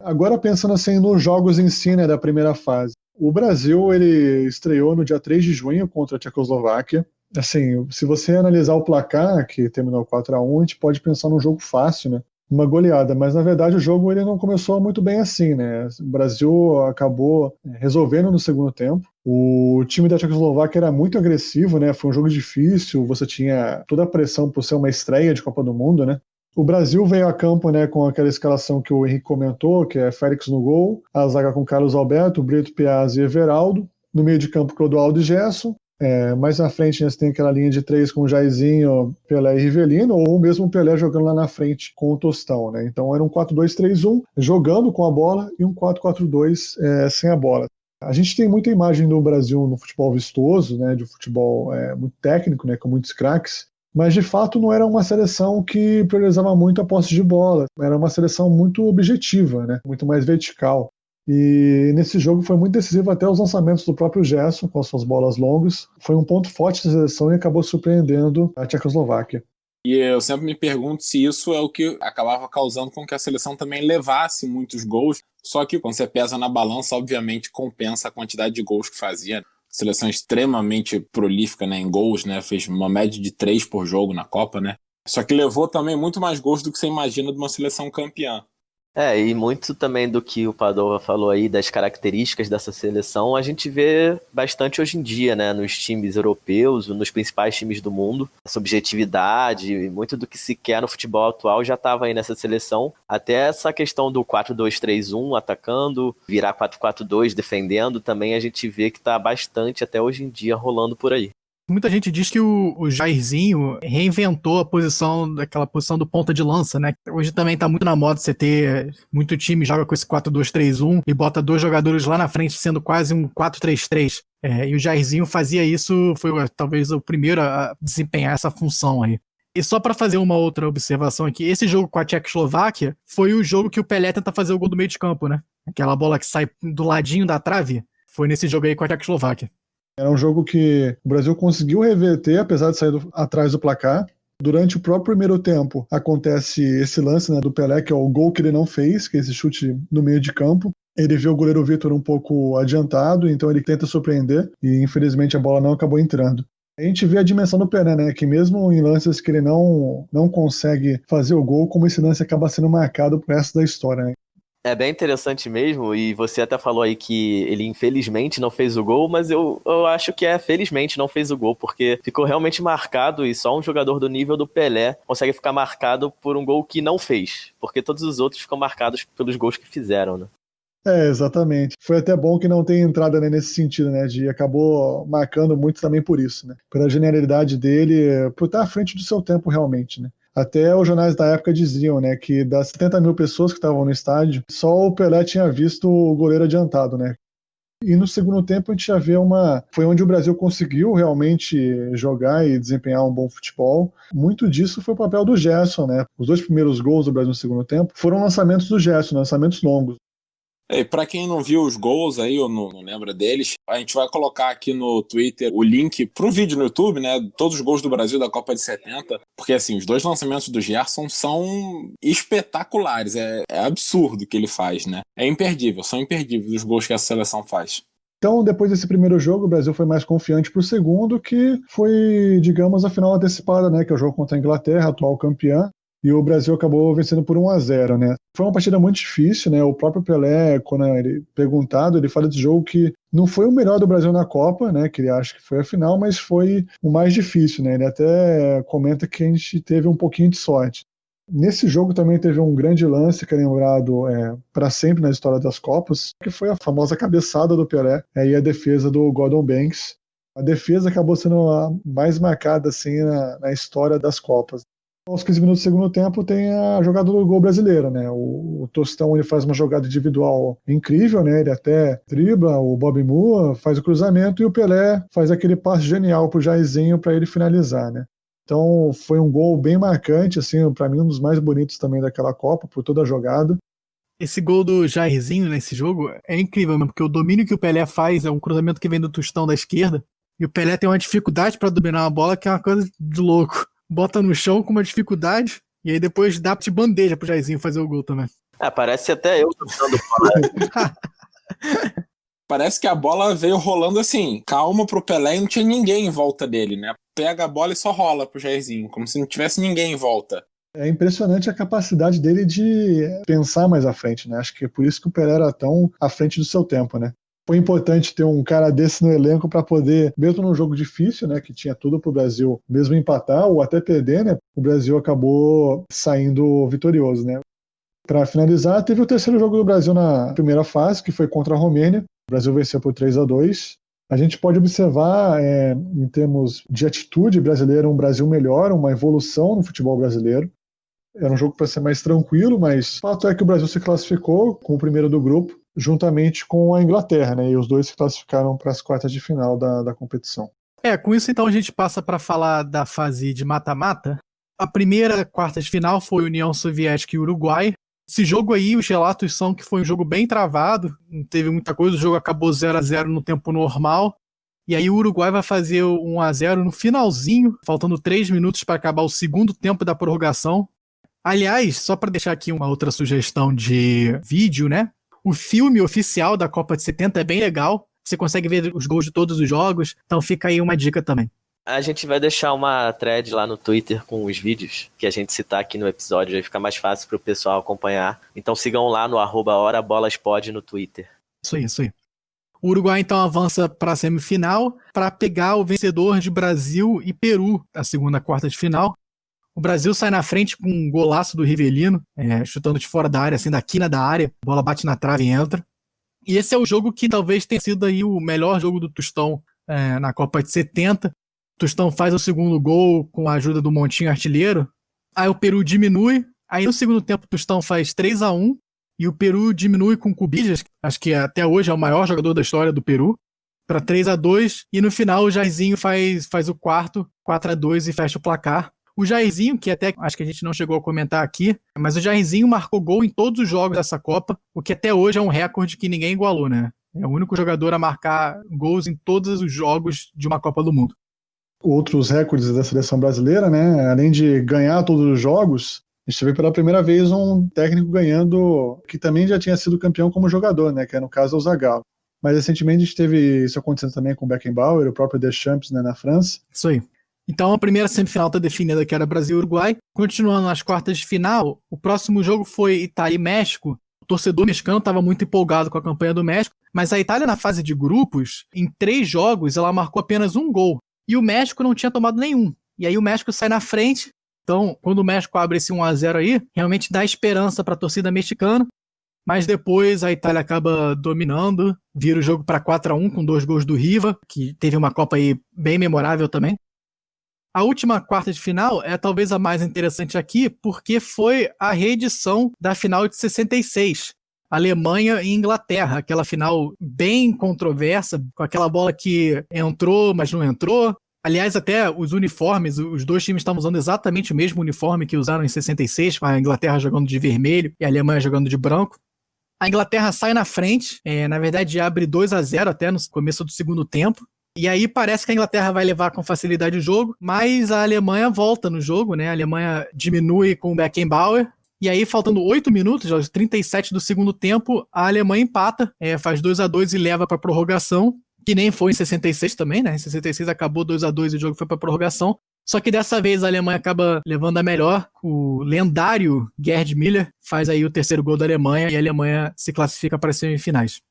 Agora pensando assim nos jogos em si, né, da primeira fase. O Brasil ele estreou no dia 3 de junho contra a Tchecoslováquia. Assim, se você analisar o placar, que terminou 4-1, a gente pode pensar num jogo fácil, né? Uma goleada, mas na verdade o jogo ele não começou muito bem assim, né? O Brasil acabou resolvendo no segundo tempo. O time da Tchecoslováquia era muito agressivo, né? Foi um jogo difícil, você tinha toda a pressão por ser uma estreia de Copa do Mundo, né? O Brasil veio a campo, né, com aquela escalação que o Henrique comentou, que é Félix no gol, a zaga com Carlos Alberto, Brito, Piazzi e Everaldo, no meio de campo Clodoaldo e Gerson. Mais na frente, né, você tem aquela linha de 3 com Jairzinho, Pelé e Rivelino, ou mesmo o Pelé jogando lá na frente com o Tostão, né? Então era um 4-2-3-1, jogando com a bola, e um 4-4-2 sem a bola. A gente tem muita imagem do Brasil no futebol vistoso, né, de futebol muito técnico, né, com muitos craques, mas de fato não era uma seleção que priorizava muito a posse de bola, era uma seleção muito objetiva, né, muito mais vertical. E nesse jogo foi muito decisivo até os lançamentos do próprio Gerson, com as suas bolas longas. Foi um ponto forte da seleção e acabou surpreendendo a Tchecoslováquia. E eu sempre me pergunto se isso é o que acabava causando com que a seleção também levasse muitos gols. Só que quando você pesa na balança, obviamente compensa a quantidade de gols que fazia. Seleção extremamente prolífica, né, em gols, né, fez uma média de 3 por jogo na Copa, né. Só que levou também muito mais gols do que você imagina de uma seleção campeã. E muito também do que o Padova falou aí, das características dessa seleção, a gente vê bastante hoje em dia, né, nos times europeus, nos principais times do mundo. Essa objetividade, muito do que se quer no futebol atual já estava aí nessa seleção. Até essa questão do 4-2-3-1 atacando, virar 4-4-2 defendendo, também a gente vê que está bastante até hoje em dia rolando por aí. Muita gente diz que o Jairzinho reinventou aquela posição do ponta de lança, né? Hoje também tá muito na moda você ter muito time joga com esse 4-2-3-1 e bota 2 jogadores lá na frente, sendo quase um 4-3-3. E o Jairzinho fazia isso, foi talvez o primeiro a desempenhar essa função aí. E só para fazer uma outra observação aqui, esse jogo com a Tchecoslováquia foi o jogo que o Pelé tenta fazer o gol do meio de campo, né? Aquela bola que sai do ladinho da trave, foi nesse jogo aí com a Tchecoslováquia. Era um jogo que o Brasil conseguiu reverter, apesar de sair atrás do placar. Durante o próprio primeiro tempo, acontece esse lance, né, do Pelé, que é o gol que ele não fez, que é esse chute no meio de campo. Ele vê o goleiro Vitor um pouco adiantado, então ele tenta surpreender, e infelizmente a bola não acabou entrando. A gente vê a dimensão do Pelé, né, que mesmo em lances que ele não consegue fazer o gol, como esse lance acaba sendo marcado pro resto da história, né? É bem interessante mesmo, e você até falou aí que ele infelizmente não fez o gol, mas eu acho que felizmente não fez o gol, porque ficou realmente marcado, e só um jogador do nível do Pelé consegue ficar marcado por um gol que não fez, porque todos os outros ficam marcados pelos gols que fizeram, né? Exatamente. Foi até bom que não tenha entrada, né, nesse sentido, né, acabou marcando muito também por isso, né, pela genialidade dele, por estar à frente do seu tempo realmente, né. Até os jornais da época diziam, né, que das 70 mil pessoas que estavam no estádio, só o Pelé tinha visto o goleiro adiantado, né. E no segundo tempo a gente já vê foi onde o Brasil conseguiu realmente jogar e desempenhar um bom futebol. Muito disso foi o papel do Gerson, né. Os 2 primeiros gols do Brasil no segundo tempo foram lançamentos do Gerson, lançamentos longos. Para quem não viu os gols aí, ou não lembra deles, a gente vai colocar aqui no Twitter o link para um vídeo no YouTube, né? Todos os gols do Brasil da Copa de 70. Porque, assim, os 2 lançamentos do Gerson são espetaculares. É absurdo o que ele faz, né? É imperdível, são imperdíveis os gols que essa seleção faz. Então, depois desse primeiro jogo, o Brasil foi mais confiante para o segundo, que foi, digamos, a final antecipada, né? Que é o jogo contra a Inglaterra, atual campeã, e o Brasil acabou vencendo por 1-0, né? Foi uma partida muito difícil, né? O próprio Pelé, quando ele perguntado, ele fala desse jogo que não foi o melhor do Brasil na Copa, né? Que ele acha que foi a final, mas foi o mais difícil, né? Ele até comenta que a gente teve um pouquinho de sorte. Nesse jogo também teve um grande lance que é lembrado para sempre na história das Copas, que foi a famosa cabeçada do Pelé e a defesa do Gordon Banks. A defesa acabou sendo a mais marcada assim, na história das Copas. Aos 15 minutos do segundo tempo tem a jogada do gol brasileiro, né? O Tostão ele faz uma jogada individual incrível, né? Ele até dribla o Bobby Moore, faz o cruzamento e o Pelé faz aquele passe genial pro Jairzinho para ele finalizar, né? Então foi um gol bem marcante, assim, para mim um dos mais bonitos também daquela Copa, por toda a jogada. Esse gol do Jairzinho nesse jogo é incrível mesmo, porque o domínio que o Pelé faz é um cruzamento que vem do Tostão da esquerda, e o Pelé tem uma dificuldade para dominar a bola que é uma coisa de louco. Bota no chão com uma dificuldade, e aí depois dá de bandeja pro Jairzinho fazer o gol também. Parece até eu tocando bola. Parece que a bola veio rolando assim, calma pro Pelé e não tinha ninguém em volta dele, né? Pega a bola e só rola pro Jairzinho, como se não tivesse ninguém em volta. É impressionante a capacidade dele de pensar mais à frente, né? Acho que é por isso que o Pelé era tão à frente do seu tempo, né? Foi importante ter um cara desse no elenco para poder, mesmo num jogo difícil, né, que tinha tudo pro Brasil mesmo empatar ou até perder, né? O Brasil acabou saindo vitorioso, né? Para finalizar, teve o terceiro jogo do Brasil na primeira fase, que foi contra a Romênia. O Brasil venceu por 3-2. A gente pode observar, em termos de atitude brasileira, um Brasil melhor, uma evolução no futebol brasileiro. Era um jogo para ser mais tranquilo, mas o fato é que o Brasil se classificou com o primeiro do grupo, juntamente com a Inglaterra, né? E os dois se classificaram para as quartas de final da competição. Com isso então a gente passa para falar da fase de mata-mata. A primeira quarta de final foi União Soviética e Uruguai. Esse jogo aí, os relatos são que foi um jogo bem travado, não teve muita coisa, o jogo acabou 0-0 no tempo normal, e aí o Uruguai vai fazer 1-0 no finalzinho, faltando 3 minutos para acabar o segundo tempo da prorrogação. Aliás, só para deixar aqui uma outra sugestão de vídeo, né? O filme oficial da Copa de 70 é bem legal, você consegue ver os gols de todos os jogos, então fica aí uma dica também. A gente vai deixar uma thread lá no Twitter com os vídeos que a gente citar aqui no episódio, aí fica mais fácil pro pessoal acompanhar. Então sigam lá no @horabolaspod no Twitter. Isso aí. O Uruguai então avança para a semifinal para pegar o vencedor de Brasil e Peru, a segunda quarta de final. O Brasil sai na frente com um golaço do Rivelino, chutando de fora da área, assim, da quina da área, a bola bate na trave e entra. E esse é o jogo que talvez tenha sido aí o melhor jogo do Tostão na Copa de 70. O Tostão faz o segundo gol com a ajuda do Montinho artilheiro. Aí o Peru diminui. Aí no segundo tempo o Tostão faz 3-1. E o Peru diminui com o Cubillas, acho que até hoje é o maior jogador da história do Peru, para 3-2. E no final o Jairzinho faz o quarto, 4-2 e fecha o placar. O Jairzinho, que até acho que a gente não chegou a comentar aqui, mas o Jairzinho marcou gol em todos os jogos dessa Copa, o que até hoje é um recorde que ninguém igualou, né? É o único jogador a marcar gols em todos os jogos de uma Copa do Mundo. Outros recordes da seleção brasileira, né? Além de ganhar todos os jogos, a gente teve pela primeira vez um técnico ganhando, que também já tinha sido campeão como jogador, né? Que é no caso o Zagallo. Mas recentemente a gente teve isso acontecendo também com o Beckenbauer, o próprio Deschamps, né, na França. Isso aí. Então a primeira semifinal está definida, que era Brasil e Uruguai. Continuando nas quartas de final, o próximo jogo foi Itália e México. O torcedor mexicano estava muito empolgado com a campanha do México, mas a Itália na fase de grupos, em 3 jogos, ela marcou apenas 1 gol. E o México não tinha tomado nenhum. E aí o México sai na frente. Então, quando o México abre esse 1-0 aí, realmente dá esperança para a torcida mexicana. Mas depois a Itália acaba dominando, vira o jogo para 4-1 com 2 gols do Riva, que teve uma Copa aí bem memorável também. A última quarta de final é talvez a mais interessante aqui, porque foi a reedição da final de 66. Alemanha e Inglaterra, aquela final bem controversa, com aquela bola que entrou, mas não entrou. Aliás, até os uniformes, os dois times estavam usando exatamente o mesmo uniforme que usaram em 66, com a Inglaterra jogando de vermelho e a Alemanha jogando de branco. A Inglaterra sai na frente, na verdade abre 2-0 até no começo do segundo tempo. E aí parece que a Inglaterra vai levar com facilidade o jogo, mas a Alemanha volta no jogo, né? A Alemanha diminui com o Beckenbauer, E aí, faltando 8 minutos, aos 37 do segundo tempo, a Alemanha empata, faz 2-2 e leva para prorrogação, que nem foi em 66 também, né? Em 66 acabou 2-2 e o jogo foi para prorrogação. Só que dessa vez a Alemanha acaba levando a melhor. O lendário Gerd Müller faz aí o terceiro gol da Alemanha e a Alemanha se classifica para as semifinais.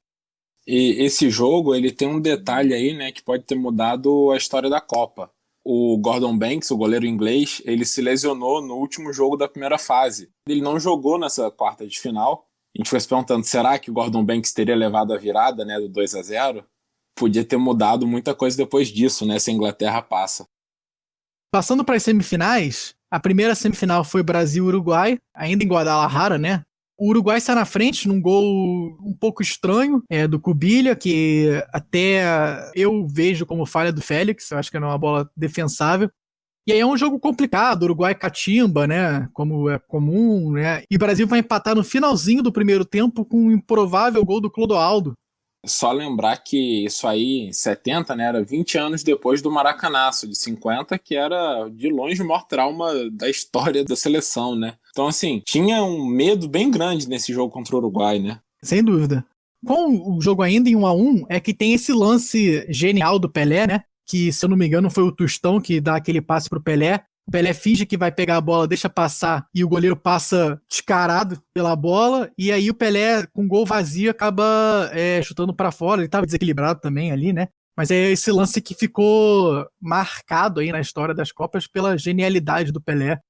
E esse jogo, ele tem um detalhe aí, né, que pode ter mudado a história da Copa. O Gordon Banks, o goleiro inglês, ele se lesionou no último jogo da primeira fase. Ele não jogou nessa quarta de final. A gente foi se perguntando, será que o Gordon Banks teria levado a virada, né, do 2-0? Podia ter mudado muita coisa depois disso, né, se a Inglaterra passa. Passando para as semifinais, a primeira semifinal foi Brasil-Uruguai, ainda em Guadalajara, né? O Uruguai sai na frente num gol um pouco estranho, do Cubilha, que até eu vejo como falha do Félix, eu acho que era uma bola defensável. E aí é um jogo complicado, o Uruguai catimba, né, como é comum, né? E o Brasil vai empatar no finalzinho do primeiro tempo com um improvável gol do Clodoaldo. Só lembrar que isso aí, em 70, né, era 20 anos depois do Maracanaço, de 50, que era de longe o maior trauma da história da seleção, né? Então, assim, tinha um medo bem grande nesse jogo contra o Uruguai, né? Sem dúvida. Com o jogo ainda em 1-1, é que tem esse lance genial do Pelé, né? Que, se eu não me engano, foi o Tostão que dá aquele passe pro Pelé. O Pelé finge que vai pegar a bola, deixa passar, e o goleiro passa descarado pela bola, e aí o Pelé, com gol vazio, acaba chutando pra fora. Ele tava desequilibrado também ali, né? Mas é esse lance que ficou marcado aí na história das Copas pela genialidade do Pelé,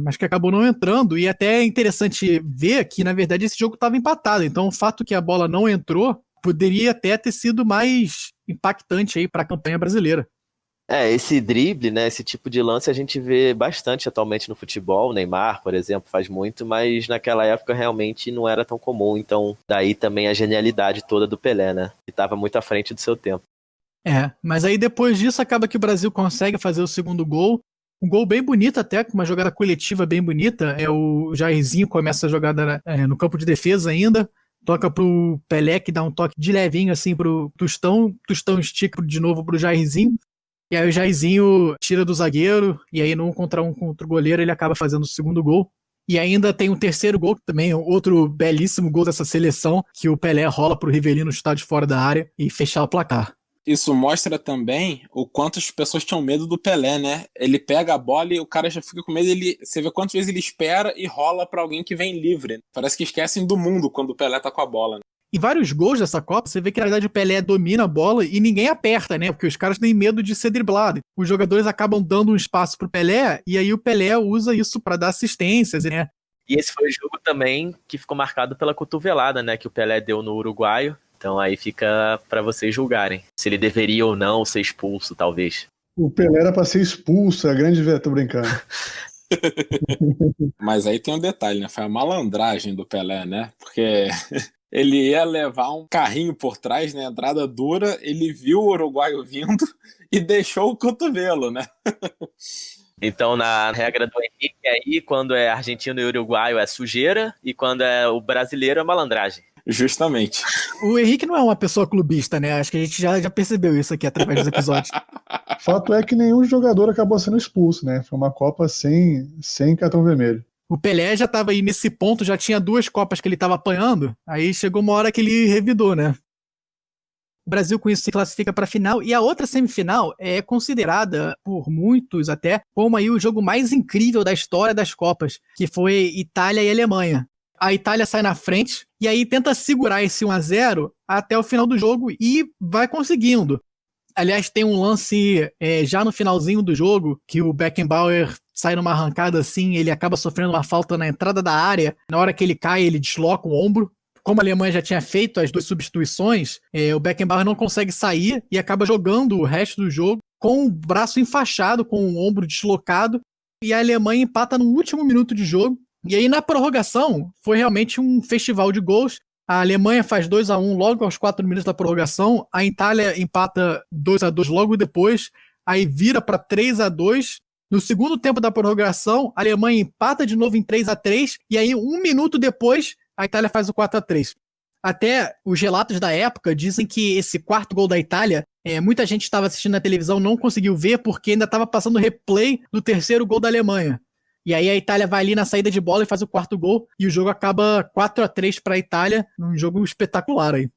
mas que acabou não entrando. E até é interessante ver que, na verdade, esse jogo estava empatado. Então, o fato que a bola não entrou poderia até ter sido mais impactante aí para a campanha brasileira. Esse drible, né, esse tipo de lance a gente vê bastante atualmente no futebol. O Neymar, por exemplo, faz muito, mas naquela época realmente não era tão comum. Então, daí também a genialidade toda do Pelé, né, que estava muito à frente do seu tempo. Mas aí depois disso acaba que o Brasil consegue fazer o segundo gol. Um gol bem bonito até, com uma jogada coletiva bem bonita. O Jairzinho começa a jogada no campo de defesa ainda. Toca pro Pelé, que dá um toque de levinho assim pro Tostão. Tostão estica de novo pro Jairzinho. E aí o Jairzinho tira do zagueiro, e aí no 1 contra o goleiro ele acaba fazendo o segundo gol. E ainda tem um terceiro gol, também outro belíssimo gol dessa seleção, que o Pelé rola pro Rivelino chutar de fora da área e fechar o placar. Isso mostra também o quanto as pessoas tinham medo do Pelé, né? Ele pega a bola e o cara já fica com medo, você vê quantas vezes ele espera e rola pra alguém que vem livre. Parece que esquecem do mundo quando o Pelé tá com a bola, né? Em vários gols dessa Copa, você vê que na verdade o Pelé domina a bola e ninguém aperta, né? Porque os caras têm medo de ser driblado. Os jogadores acabam dando um espaço pro Pelé e aí o Pelé usa isso pra dar assistências, né? E esse foi o jogo também que ficou marcado pela cotovelada, né, que o Pelé deu no uruguaio. Então aí fica pra vocês julgarem se ele deveria ou não ser expulso, talvez. O Pelé era pra ser expulso, é a grande tô brincando. Mas aí tem um detalhe, né? Foi a malandragem do Pelé, né? Porque ele ia levar um carrinho por trás, né? Entrada dura, ele viu o uruguaio vindo e deixou o cotovelo, né? Então, na regra do Henrique aí, quando é argentino e uruguaio é sujeira, e quando é o brasileiro é malandragem. Justamente. O Henrique não é uma pessoa clubista, né? Acho que a gente já percebeu isso aqui através dos episódios. Fato é que nenhum jogador acabou sendo expulso, né? Foi uma Copa sem cartão vermelho. O Pelé já estava aí nesse ponto, já tinha 2 Copas que ele estava apanhando, aí chegou uma hora que ele revidou, né? O Brasil com isso se classifica para a final, e a outra semifinal é considerada por muitos até como aí o jogo mais incrível da história das Copas, que foi Itália e Alemanha. A Itália sai na frente e aí tenta segurar esse 1-0 até o final do jogo e vai conseguindo. Aliás, tem um lance já no finalzinho do jogo, que o Beckenbauer sai numa arrancada assim, ele acaba sofrendo uma falta na entrada da área. Na hora que ele cai, ele desloca o ombro. Como a Alemanha já tinha feito as 2 substituições, o Beckenbauer não consegue sair e acaba jogando o resto do jogo com o braço enfaixado, com o ombro deslocado. E a Alemanha empata no último minuto de jogo. E aí na prorrogação, foi realmente um festival de gols. A Alemanha faz 2-1 logo aos 4 minutos da prorrogação. A Itália empata 2-2 logo depois. Aí vira para 3-2. No segundo tempo da prorrogação, a Alemanha empata de novo em 3-3. E aí, 1 minuto depois, a Itália faz o 4-3. Até os relatos da época dizem que esse 4º gol da Itália, muita gente estava assistindo na televisão, não conseguiu ver porque ainda estava passando replay do 3º gol da Alemanha. E aí a Itália vai ali na saída de bola e faz o quarto gol, e o jogo acaba 4-3 para a Itália, num jogo espetacular aí.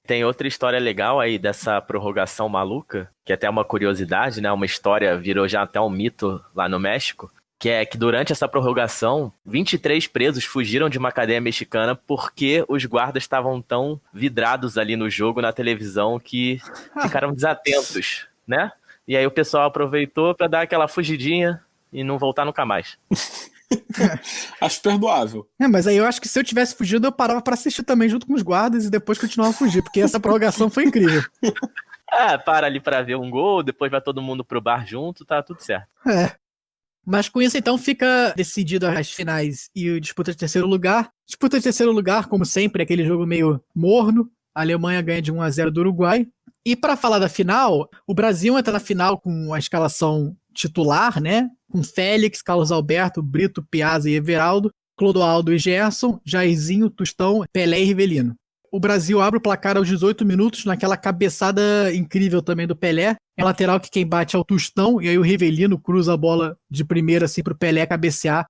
Tem outra história legal aí dessa prorrogação maluca, que é até uma curiosidade, né? Uma história, virou já até um mito lá no México, que é que durante essa prorrogação, 23 presos fugiram de uma cadeia mexicana porque os guardas estavam tão vidrados ali no jogo, na televisão, que ficaram desatentos, né? E aí o pessoal aproveitou para dar aquela fugidinha e não voltar nunca mais. Acho perdoável. Mas aí eu acho que se eu tivesse fugido, eu parava pra assistir também junto com os guardas e depois continuava a fugir, porque essa prorrogação foi incrível. Para ali para ver um gol, depois vai todo mundo pro bar junto, tá tudo certo. Mas com isso, então, fica decidido as finais e o disputa de terceiro lugar. Disputa de terceiro lugar, como sempre, aquele jogo meio morno. A Alemanha ganha de 1-0 do Uruguai. E para falar da final, o Brasil entra na final com a escalação titular, né? Com Félix, Carlos Alberto, Brito, Piazza e Everaldo, Clodoaldo e Gerson, Jairzinho, Tostão, Pelé e Rivelino. O Brasil abre o placar aos 18 minutos naquela cabeçada incrível também do Pelé. É lateral que quem bate é o Tostão, e aí o Rivelino cruza a bola de primeira assim pro Pelé cabecear.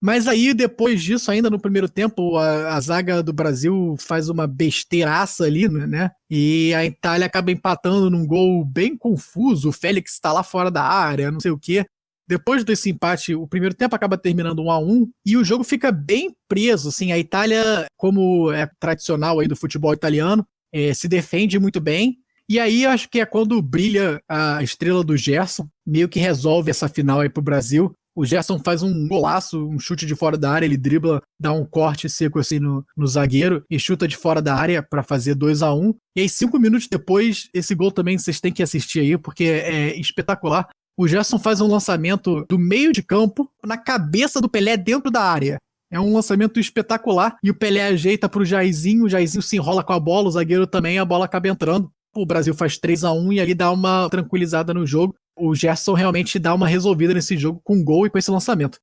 Mas aí, depois disso, ainda no primeiro tempo, a zaga do Brasil faz uma besteiraça ali, né? E a Itália acaba empatando num gol bem confuso. O Félix tá lá fora da área, não sei o quê. Depois desse empate, o primeiro tempo acaba terminando 1-1 e o jogo fica bem preso, assim. A Itália, como é tradicional aí do futebol italiano, se defende muito bem. E aí, acho que é quando brilha a estrela do Gerson, meio que resolve essa final aí pro Brasil. O Gerson faz um golaço, um chute de fora da área, ele dribla, dá um corte seco assim no zagueiro e chuta de fora da área para fazer 2-1. E aí, 5 minutos depois, esse gol também vocês têm que assistir aí, porque é espetacular. O Gerson faz um lançamento do meio de campo na cabeça do Pelé dentro da área. É um lançamento espetacular e o Pelé ajeita pro Jairzinho, o Jairzinho se enrola com a bola, o zagueiro também, a bola acaba entrando. O Brasil faz 3-1 e ali dá uma tranquilizada no jogo. O Gerson realmente dá uma resolvida nesse jogo com um gol e com esse lançamento.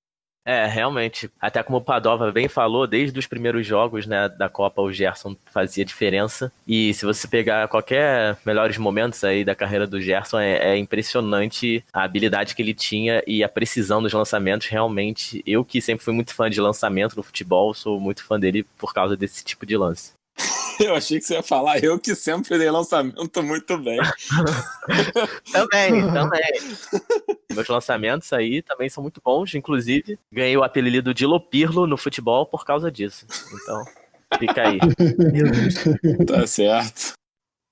Realmente. Até como o Padova bem falou, desde os primeiros jogos, né, da Copa, o Gerson fazia diferença. E se você pegar qualquer melhores momentos aí da carreira do Gerson, é impressionante a habilidade que ele tinha e a precisão dos lançamentos. Realmente, eu que sempre fui muito fã de lançamento no futebol, sou muito fã dele por causa desse tipo de lance. Eu achei que você ia falar, eu que sempre dei lançamento muito bem. Também. Meus lançamentos aí também são muito bons, inclusive ganhei o apelido de Lopirlo no futebol por causa disso. Então, fica aí. Meu Deus. Tá certo.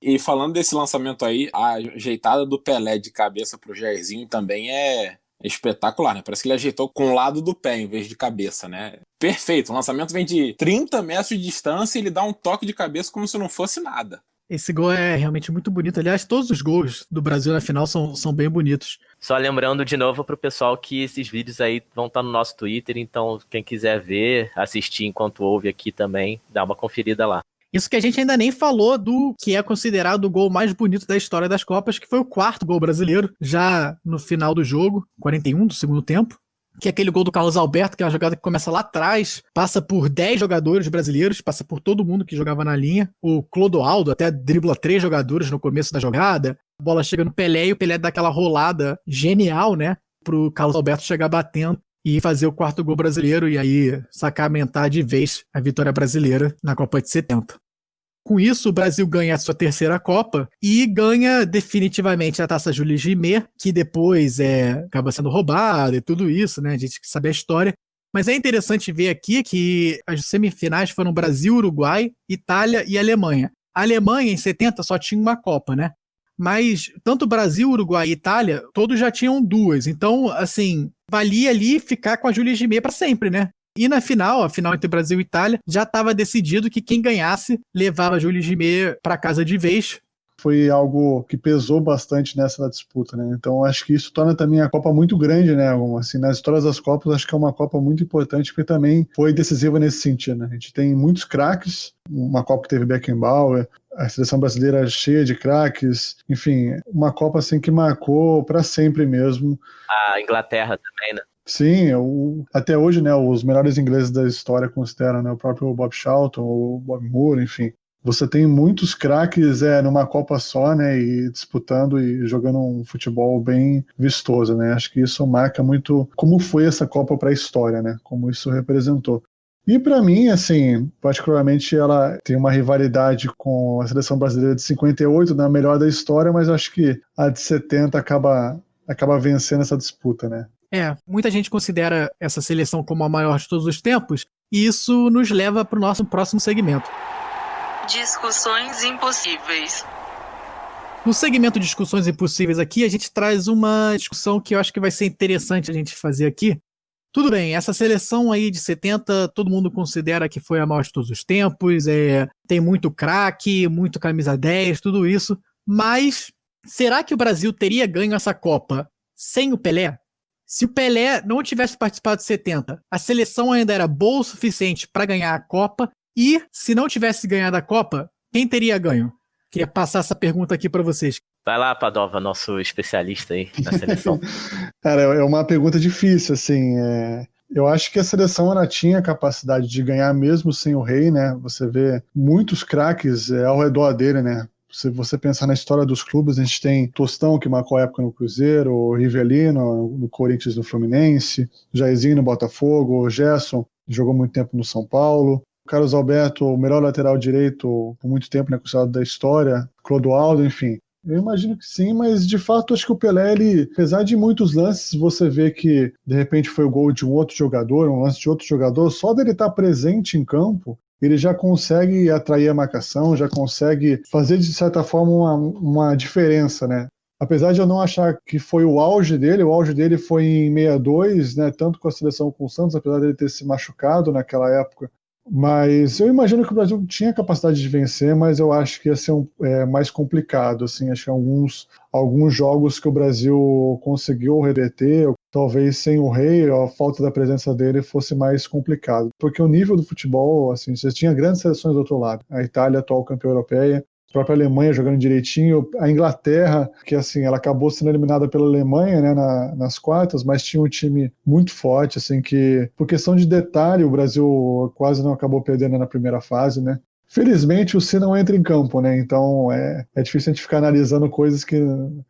E falando desse lançamento aí, a ajeitada do Pelé de cabeça pro Jairzinho também é espetacular, né? Parece que ele ajeitou com o lado do pé em vez de cabeça, né? Perfeito, o lançamento vem de 30 metros de distância e ele dá um toque de cabeça como se não fosse nada. Esse gol é realmente muito bonito. Aliás, todos os gols do Brasil na final são bem bonitos. Só lembrando de novo pro pessoal que esses vídeos aí vão estar no nosso Twitter, então quem quiser ver, assistir enquanto ouve aqui também, dá uma conferida lá. Isso que a gente ainda nem falou do que é considerado o gol mais bonito da história das Copas, que foi o quarto gol brasileiro, já no final do jogo, 41 do segundo tempo. Que é aquele gol do Carlos Alberto, que é uma jogada que começa lá atrás, passa por 10 jogadores brasileiros, passa por todo mundo que jogava na linha. O Clodoaldo até dribla 3 jogadores no começo da jogada. A bola chega no Pelé e o Pelé dá aquela rolada genial, né? Pro Carlos Alberto chegar batendo e fazer o quarto gol brasileiro e aí sacramentar de vez a vitória brasileira na Copa de 70. Com isso, o Brasil ganha a sua terceira Copa e ganha definitivamente a Taça Jules Rimet, que depois acaba sendo roubada e tudo isso, né? A gente sabe a história. Mas é interessante ver aqui que as semifinais foram Brasil, Uruguai, Itália e Alemanha. A Alemanha, em 70, só tinha uma Copa, né? Mas tanto Brasil, Uruguai e Itália, todos já tinham 2. Então, assim, valia ali ficar com a Jules Rimet para sempre, né? E na final, a final entre Brasil e Itália, já estava decidido que quem ganhasse levava a Jules Rimet para casa de vez. Foi algo que pesou bastante nessa disputa, né? Então acho que isso torna também a Copa muito grande, né? Assim, nas histórias das Copas, acho que é uma Copa muito importante, porque também foi decisiva nesse sentido, né? A gente tem muitos craques, uma Copa que teve Beckenbauer, a seleção brasileira cheia de craques, enfim, uma Copa assim que marcou para sempre mesmo. A Inglaterra também, né? Sim, até hoje, né, os melhores ingleses da história consideram, né, o próprio Bob Charlton, o Bob Moore, enfim, você tem muitos craques numa Copa só, né, e disputando e jogando um futebol bem vistoso, né? Acho que isso marca muito como foi essa Copa para a história, né? Como isso representou. E para mim, assim, particularmente ela tem uma rivalidade com a seleção brasileira de 58, na melhor da história, mas acho que a de 70 acaba vencendo essa disputa, né? Muita gente considera essa seleção como a maior de todos os tempos, e isso nos leva para o nosso próximo segmento. Discussões impossíveis. No segmento de discussões impossíveis aqui, a gente traz uma discussão que eu acho que vai ser interessante a gente fazer aqui. Tudo bem, essa seleção aí de 70, todo mundo considera que foi a maior de todos os tempos, tem muito craque, muito camisa 10, tudo isso, mas será que o Brasil teria ganho essa Copa sem o Pelé? Se o Pelé não tivesse participado de 70, a seleção ainda era boa o suficiente para ganhar a Copa, e se não tivesse ganhado a Copa, quem teria ganho? Queria passar essa pergunta aqui para vocês. Vai lá, Padova, nosso especialista aí na seleção. Cara, é uma pergunta difícil, assim. Eu acho que a seleção ela tinha a capacidade de ganhar mesmo sem o Rei, né? Você vê muitos craques ao redor dele, né? Se você pensar na história dos clubes, a gente tem Tostão, que marcou a época no Cruzeiro, o Rivelino no Corinthians, no Fluminense, Jairzinho no Botafogo, o Gerson, que jogou muito tempo no São Paulo, Carlos Alberto, o melhor lateral direito por muito tempo, né, considerado da história, Clodoaldo, enfim. Eu imagino que sim, mas de fato acho que o Pelé, apesar de muitos lances, você vê que de repente foi o gol de um outro jogador, um lance de outro jogador, só dele estar presente em campo, ele já consegue atrair a marcação, já consegue fazer de certa forma uma diferença, né? Apesar de eu não achar que foi o auge dele foi em 62, né, tanto com a seleção com o Santos, apesar dele ter se machucado naquela época. Mas eu imagino que o Brasil tinha capacidade de vencer, mas eu acho que ia ser mais complicado, assim, acho que alguns jogos que o Brasil conseguiu reverter, talvez sem o Rei, a falta da presença dele fosse mais complicado, porque o nível do futebol, assim, você tinha grandes seleções do outro lado, a Itália, atual campeã europeia, a própria Alemanha jogando direitinho, a Inglaterra, que assim, ela acabou sendo eliminada pela Alemanha, né, nas quartas, mas tinha um time muito forte, assim, que por questão de detalhe, o Brasil quase não acabou perdendo na primeira fase, né. Felizmente o Si não entra em campo, né, então é difícil a gente ficar analisando coisas que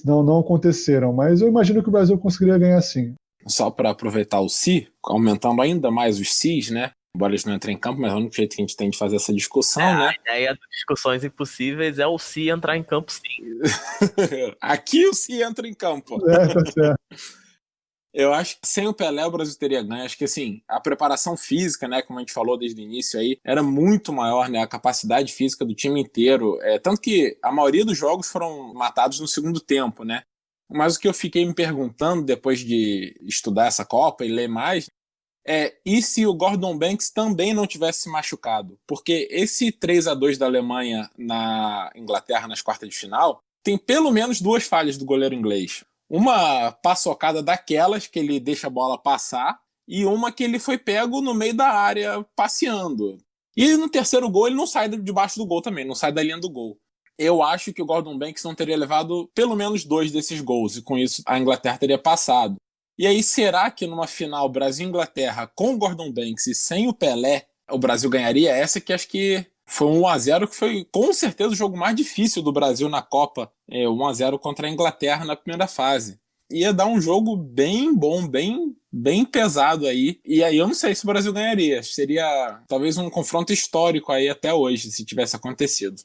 não aconteceram, mas eu imagino que o Brasil conseguiria ganhar sim. Só para aproveitar o Si, aumentando ainda mais os Sis, né? Embora eles não entrem em campo, mas é o único jeito que a gente tem de fazer essa discussão, né? A ideia das discussões impossíveis é o Si entrar em campo, sim. Aqui o Si entra em campo. Tá certo. Eu acho que sem o Pelé o Brasil teria ganho. Acho que assim, a preparação física, né, como a gente falou desde o início aí, era muito maior, né, a capacidade física do time inteiro. Tanto que a maioria dos jogos foram matados no segundo tempo, né? Mas o que eu fiquei me perguntando depois de estudar essa Copa e ler mais e se o Gordon Banks também não tivesse se machucado? Porque esse 3-2 da Alemanha na Inglaterra nas quartas de final tem pelo menos 2 falhas do goleiro inglês. Uma paçocada daquelas que ele deixa a bola passar e uma que ele foi pego no meio da área passeando. E no terceiro gol ele não sai debaixo do gol também, não sai da linha do gol. Eu acho que o Gordon Banks não teria levado pelo menos 2 desses gols, e com isso a Inglaterra teria passado. E aí, será que numa final Brasil-Inglaterra com o Gordon Banks e sem o Pelé, o Brasil ganharia? Essa que acho que foi um 1-0, que foi com certeza o jogo mais difícil do Brasil na Copa, 1-0 contra a Inglaterra na primeira fase. Ia dar um jogo bem bom, bem pesado aí, e aí eu não sei se o Brasil ganharia. Seria talvez um confronto histórico aí até hoje, se tivesse acontecido.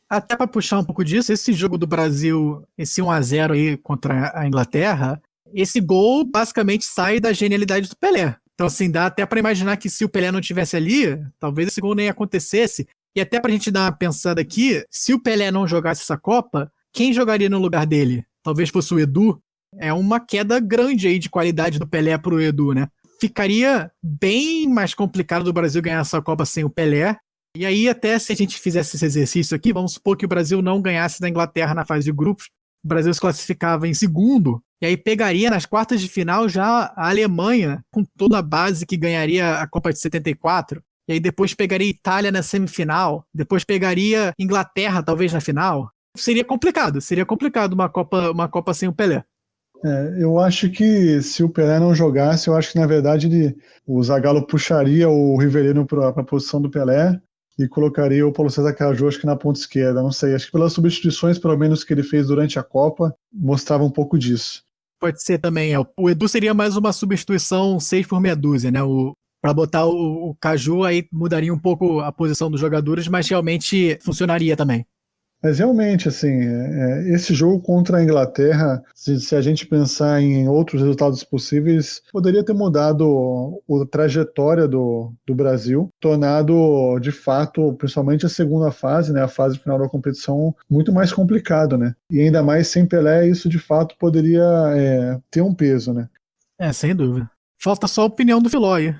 Até para puxar um pouco disso, esse jogo do Brasil, esse 1-0 aí contra a Inglaterra, esse gol basicamente sai da genialidade do Pelé. Então, assim, dá até para imaginar que se o Pelé não tivesse ali, talvez esse gol nem acontecesse. E até pra gente dar uma pensada aqui, se o Pelé não jogasse essa Copa, quem jogaria no lugar dele? Talvez fosse o Edu. É uma queda grande aí de qualidade do Pelé pro Edu, né? Ficaria bem mais complicado do Brasil ganhar essa Copa sem o Pelé. E aí, até se a gente fizesse esse exercício aqui, vamos supor que o Brasil não ganhasse da Inglaterra na fase de grupos, o Brasil se classificava em segundo, e aí pegaria nas quartas de final já a Alemanha, com toda a base que ganharia a Copa de 74, e aí depois pegaria Itália na semifinal, depois pegaria Inglaterra talvez na final. Seria complicado uma Copa sem o Pelé. Eu acho que se o Pelé não jogasse, eu acho que na verdade o Zagallo puxaria o Rivelino para a posição do Pelé. e colocaria o Paulo César Caju, acho que na ponta esquerda, não sei, acho que pelas substituições, pelo menos que ele fez durante a Copa, mostrava um pouco disso. Pode ser também, o Edu seria mais uma substituição 6 por meia dúzia, né? Para botar o Caju, aí mudaria um pouco a posição dos jogadores, mas realmente funcionaria também. Mas realmente, assim, esse jogo contra a Inglaterra, se a gente pensar em outros resultados possíveis, poderia ter mudado a trajetória do Brasil, tornado, de fato, principalmente a segunda fase, né, a fase final da competição, muito mais complicado, né? E ainda mais sem Pelé, isso de fato poderia ter um peso, né? Sem dúvida. Falta só a opinião do Filó aí.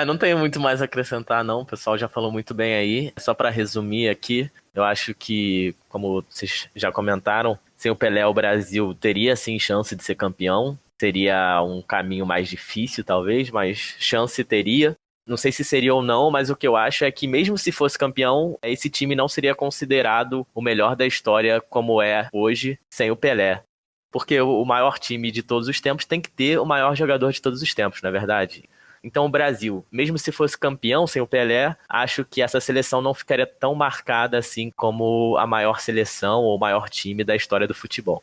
Não tenho muito mais a acrescentar, não. O pessoal já falou muito bem aí. Só para resumir aqui, eu acho que, como vocês já comentaram, sem o Pelé, o Brasil teria sim chance de ser campeão. Seria um caminho mais difícil, talvez, mas chance teria. Não sei se seria ou não, mas o que eu acho é que mesmo se fosse campeão, esse time não seria considerado o melhor da história como é hoje, sem o Pelé. Porque o maior time de todos os tempos tem que ter o maior jogador de todos os tempos, não é verdade? Então o Brasil, mesmo se fosse campeão sem o Pelé, acho que essa seleção não ficaria tão marcada assim como a maior seleção ou o maior time da história do futebol.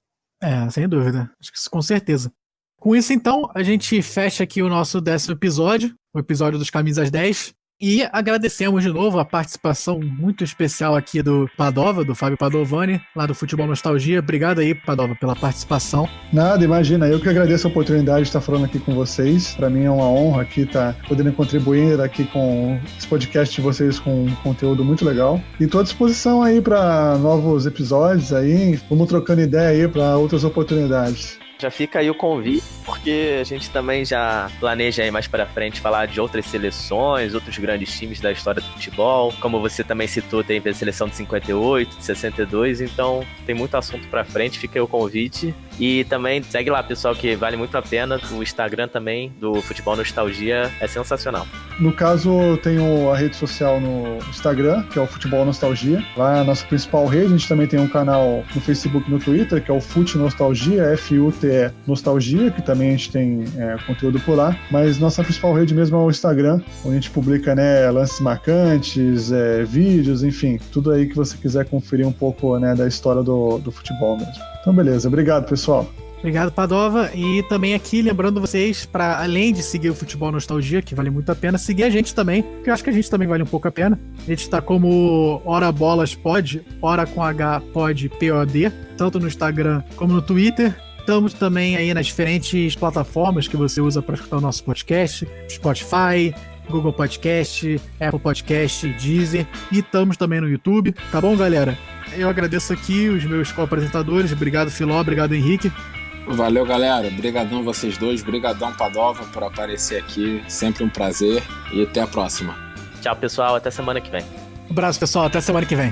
Sem dúvida. Acho que isso com certeza. Com isso, então, a gente fecha aqui o nosso 10º episódio, o episódio dos Camisas 10. E agradecemos de novo a participação muito especial aqui do Padova, do Fábio Padovani, lá do Futebol Nostalgia. Obrigado aí, Padova, pela participação. Nada, imagina, eu que agradeço a oportunidade de estar falando aqui com vocês. Para mim é uma honra aqui estar podendo contribuir aqui com esse podcast de vocês com um conteúdo muito legal. E estou à disposição aí para novos episódios aí. Vamos trocando ideia aí para outras oportunidades. Já fica aí o convite, porque a gente também já planeja aí mais pra frente falar de outras seleções, outros grandes times da história do futebol. Como você também citou, tem a seleção de 58, de 62, então tem muito assunto pra frente, fica aí o convite. E também segue lá, pessoal, que vale muito a pena. O Instagram também, do Futebol Nostalgia, é sensacional. No caso, eu tenho a rede social no Instagram, que é o Futebol Nostalgia. Lá é a nossa principal rede. A gente também tem um canal no Facebook e no Twitter, que é o Fute Nostalgia, FUTE Nostalgia, que também a gente tem conteúdo por lá. Mas nossa principal rede mesmo é o Instagram, onde a gente publica, né, lances marcantes, vídeos, enfim, tudo aí que você quiser conferir um pouco, né, da história do futebol mesmo. Então, beleza. Obrigado, pessoal. Obrigado, Padova. E também aqui, lembrando vocês, para além de seguir o Futebol Nostalgia, que vale muito a pena, seguir a gente também, porque eu acho que a gente também vale um pouco a pena. A gente tá como Hora Bolas Pod, Hora com H Pod, POD, tanto no Instagram como no Twitter. Estamos também aí nas diferentes plataformas que você usa para escutar o nosso podcast, Spotify, Google Podcast, Apple Podcast, Deezer, e estamos também no YouTube. Tá bom, galera? Eu agradeço aqui os meus co-apresentadores. Obrigado, Filó. Obrigado, Henrique. Valeu, galera. Obrigadão vocês dois. Obrigadão, Padova, por aparecer aqui. Sempre um prazer. E até a próxima. Tchau, pessoal. Até semana que vem. Um abraço, pessoal. Até semana que vem.